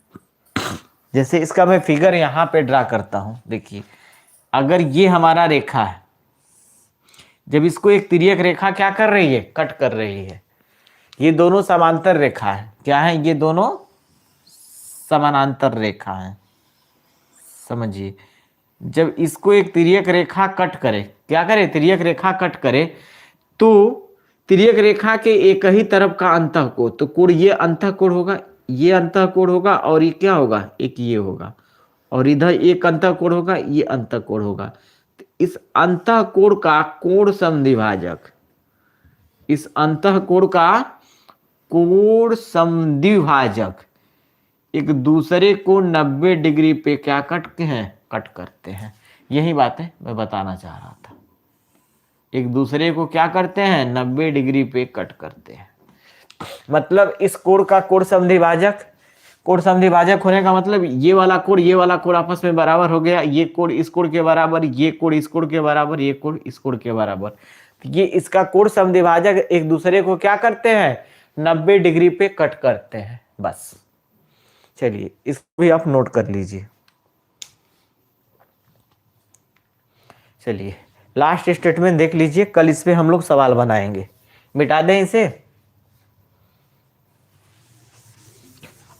जैसे इसका मैं फिगर यहां पे ड्रा करता हूं। देखिए अगर ये हमारा रेखा है, जब इसको एक तिर्यक रेखा क्या कर रही है, कट कर रही है, ये दोनों समांतर रेखा है। क्या है, ये दोनों समानांतर रेखा है। समझिए जब इसको एक तिर्यक रेखा कट करे, क्या करे, तिर्यक रेखा कट करे, तो तिर्यक रेखा के एक ही तरफ का अंतःकोण, तो कोण ये अंतःकोण होगा, ये अंतःकोण होगा, और ये क्या होगा, एक ये होगा, और इधर एक अंतःकोण होगा, ये अंतःकोण होगा। तो इस अंतःकोण का कोण समद्विभाजक, इस अंतःकोण का कोण समद्विभाजक एक दूसरे को 90 डिग्री पे क्या कट करते हैं। यही बातें मैं बताना चाह रहा था। एक दूसरे को क्या करते हैं, 90 डिग्री पे कट करते हैं। मतलब इस कोण का कोण समद्विभाजक, कोण समद्विभाजक होने का मतलब ये वाला कोण आपस में बराबर हो गया, ये कोण इस कोण के बराबर, ये कोण इस कोण के बराबर, ये कोण इस कोण के बराबर। ये इसका कोण समद्विभाजक एक दूसरे को क्या करते हैं, 90 डिग्री पे कट करते हैं। बस चलिए इसको भी आप नोट कर लीजिए। चलिए लास्ट स्टेटमेंट देख लीजिए, कल इस पे हम लोग सवाल बनाएंगे। मिटा दें इसे।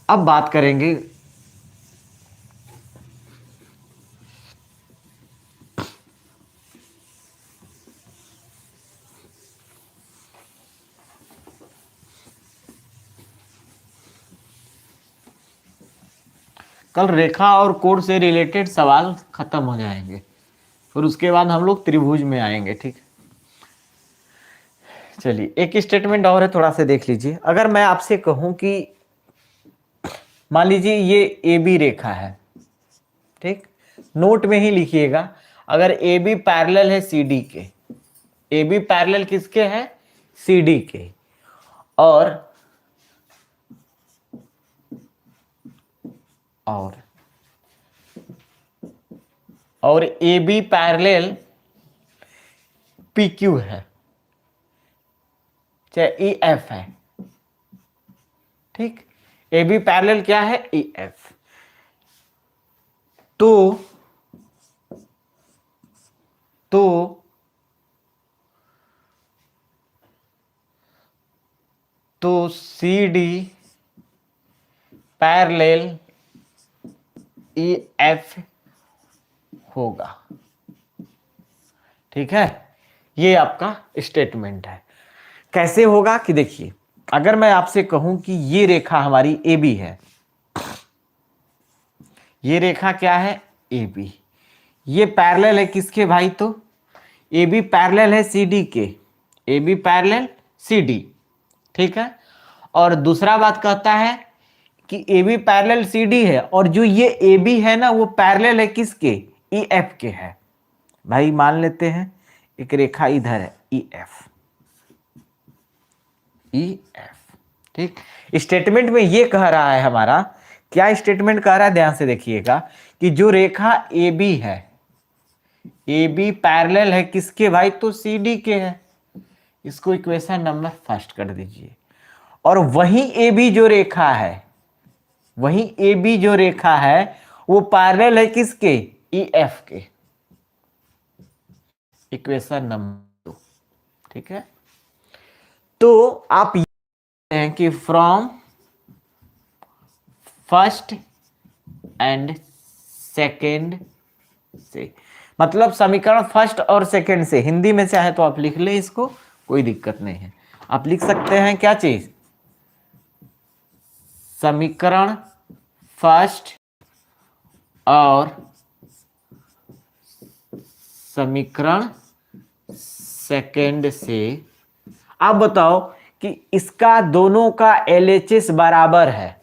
अब बात करेंगे कल रेखा और कोण से रिलेटेड सवाल खत्म हो जाएंगे, फिर उसके बाद हम लोग त्रिभुज में आएंगे। ठीक, चलिए एक स्टेटमेंट और है, थोड़ा सा देख लीजिए। अगर मैं आपसे कहूं कि मान लीजिए ये AB रेखा है, ठीक, नोट में ही लिखिएगा, अगर AB पैरेलल है CD के, AB पैरेलल किसके है, CD के, और AB पैरेलल PQ है, चाहे EF है, ठीक, AB पैरेलल क्या है, EF। तो CD पैरेलल EF होगा। ठीक है, ये आपका स्टेटमेंट है। कैसे होगा कि देखिए, अगर मैं आपसे कहूं कि ये रेखा हमारी AB है, ये रेखा क्या है, AB, ये पैरेलल है किसके भाई, तो AB पैरेलल है CD के, AB पैरेलल CD, ठीक है। और दूसरा बात कहता है कि AB पैरेलल CD है, और जो ये AB है ना, वो पैरेलल है किसके, EF के है। भाई मान लेते हैं एक रेखा इधर है, EF, ठीक। स्टेटमेंट में ये कह रहा है हमारा, क्या स्टेटमेंट कह रहा है, ध्यान से देखिएगा, कि जो रेखा AB है, AB पैरेलल है किसके भाई, तो CD के है। इसको इक्वेशन नंबर फर्स्ट कर दीजिए। और वही AB जो रेखा है, वही AB जो रेखा है, वो पैरेलल है किसके, EF के। इक्वेशन नंबर 2, ठीक है। तो आप हैं कि फ्रॉम फर्स्ट एंड सेकेंड से, मतलब समीकरण फर्स्ट और सेकेंड से, हिंदी में चाहे तो आप लिख लें इसको, कोई दिक्कत नहीं है। आप लिख सकते हैं क्या चीज, समीकरण फर्स्ट और समीकरण सेकेंड से। आप बताओ कि इसका दोनों का LHS बराबर है,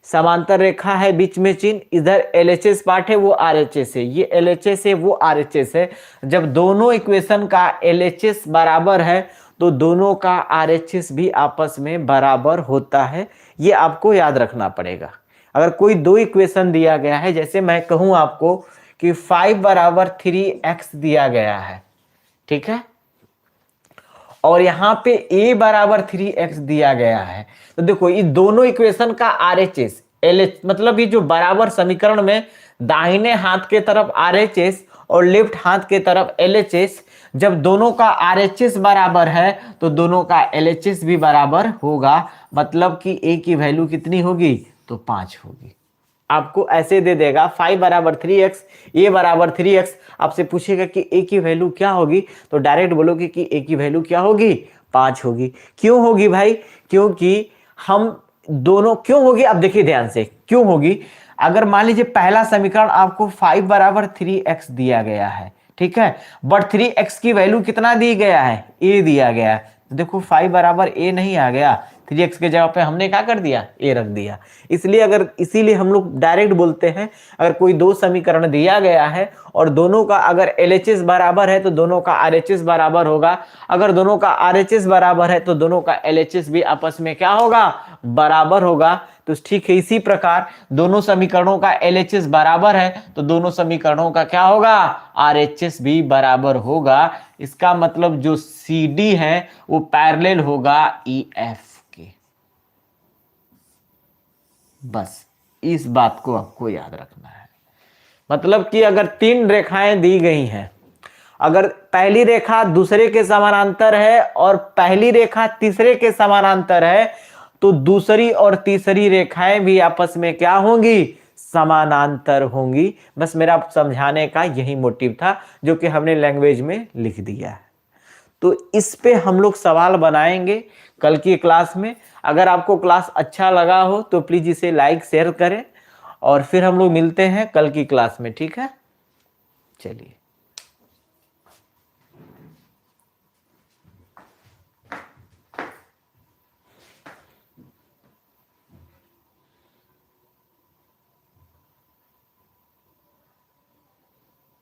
समांतर रेखा है, बीच में चिन्ह, इधर LHS पार्ट है, वो RHS है, ये LHS है, वो RHS है। जब दोनों इक्वेशन का LHS बराबर है तो दोनों का RHS भी आपस में बराबर होता है। ये आपको याद रखना पड़ेगा। अगर कोई दो इक्वेशन दिया गया है, जैसे मैं कहूं आपको कि 5 बराबर 3x दिया गया है, ठीक है, और यहां पे a बराबर 3x दिया गया है, तो देखो ये दोनों इक्वेशन का RHS LH, मतलब ये जो बराबर समीकरण में दाहिने हाथ के तरफ RHS और लेफ्ट हाथ के तरफ LHS, जब दोनों का RHS बराबर है तो दोनों का LHS भी बराबर होगा। मतलब कि a की वैल्यू कितनी होगी, तो 5 होगी। आपको ऐसे दे देगा 5 बराबर 3x, a बराबर 3x, आपसे पूछेगा कि a की वैल्यू क्या होगी, तो डायरेक्ट बोलोगे कि a की वैल्यू क्या होगी, 5 होगी। क्यों होगी भाई, क्योंकि हम दोनों, क्यों होगी, अब देखिए ध्यान से क्यों होगी। अगर मान लीजिए पहला समीकरण आपको 5 बराबर 3x दिया गया है, ठीक है, बट 3x की वैल्यू कितना दी गया है, a दिया गया है, तो देखो 5 बराबर a नहीं आ गया, 3x के जगह पे हमने क्या कर दिया, a रख दिया। इसलिए इसीलिए हम लोग डायरेक्ट बोलते हैं, अगर कोई दो समीकरण दिया गया है और दोनों का अगर LHS बराबर है तो दोनों का RHS बराबर होगा, अगर दोनों का RHS बराबर है तो दोनों का LHS भी आपस में क्या होगा, बराबर होगा। तो ठीक है, इसी प्रकार दोनों समीकरणों का LHS बराबर है तो दोनों समीकरणों का क्या होगा, RHS भी बराबर होगा। इसका मतलब जो CD है वो पैरेलल होगा EF के। बस इस बात को आपको याद रखना है। मतलब कि अगर तीन रेखाएं दी गई हैं, अगर पहली रेखा दूसरे के समानांतर है और पहली रेखा तीसरे के समानांतर है, तो दूसरी और तीसरी रेखाएं भी आपस में क्या होंगी, समानांतर होंगी। बस मेरा समझाने का यही मोटिव था, जो कि हमने लैंग्वेज में लिख दिया है। तो इस पे हम लोग सवाल बनाएंगे कल की क्लास में। अगर आपको क्लास अच्छा लगा हो तो प्लीज इसे लाइक शेयर करें, और फिर हम लोग मिलते हैं कल की क्लास में, ठीक है, चलिए।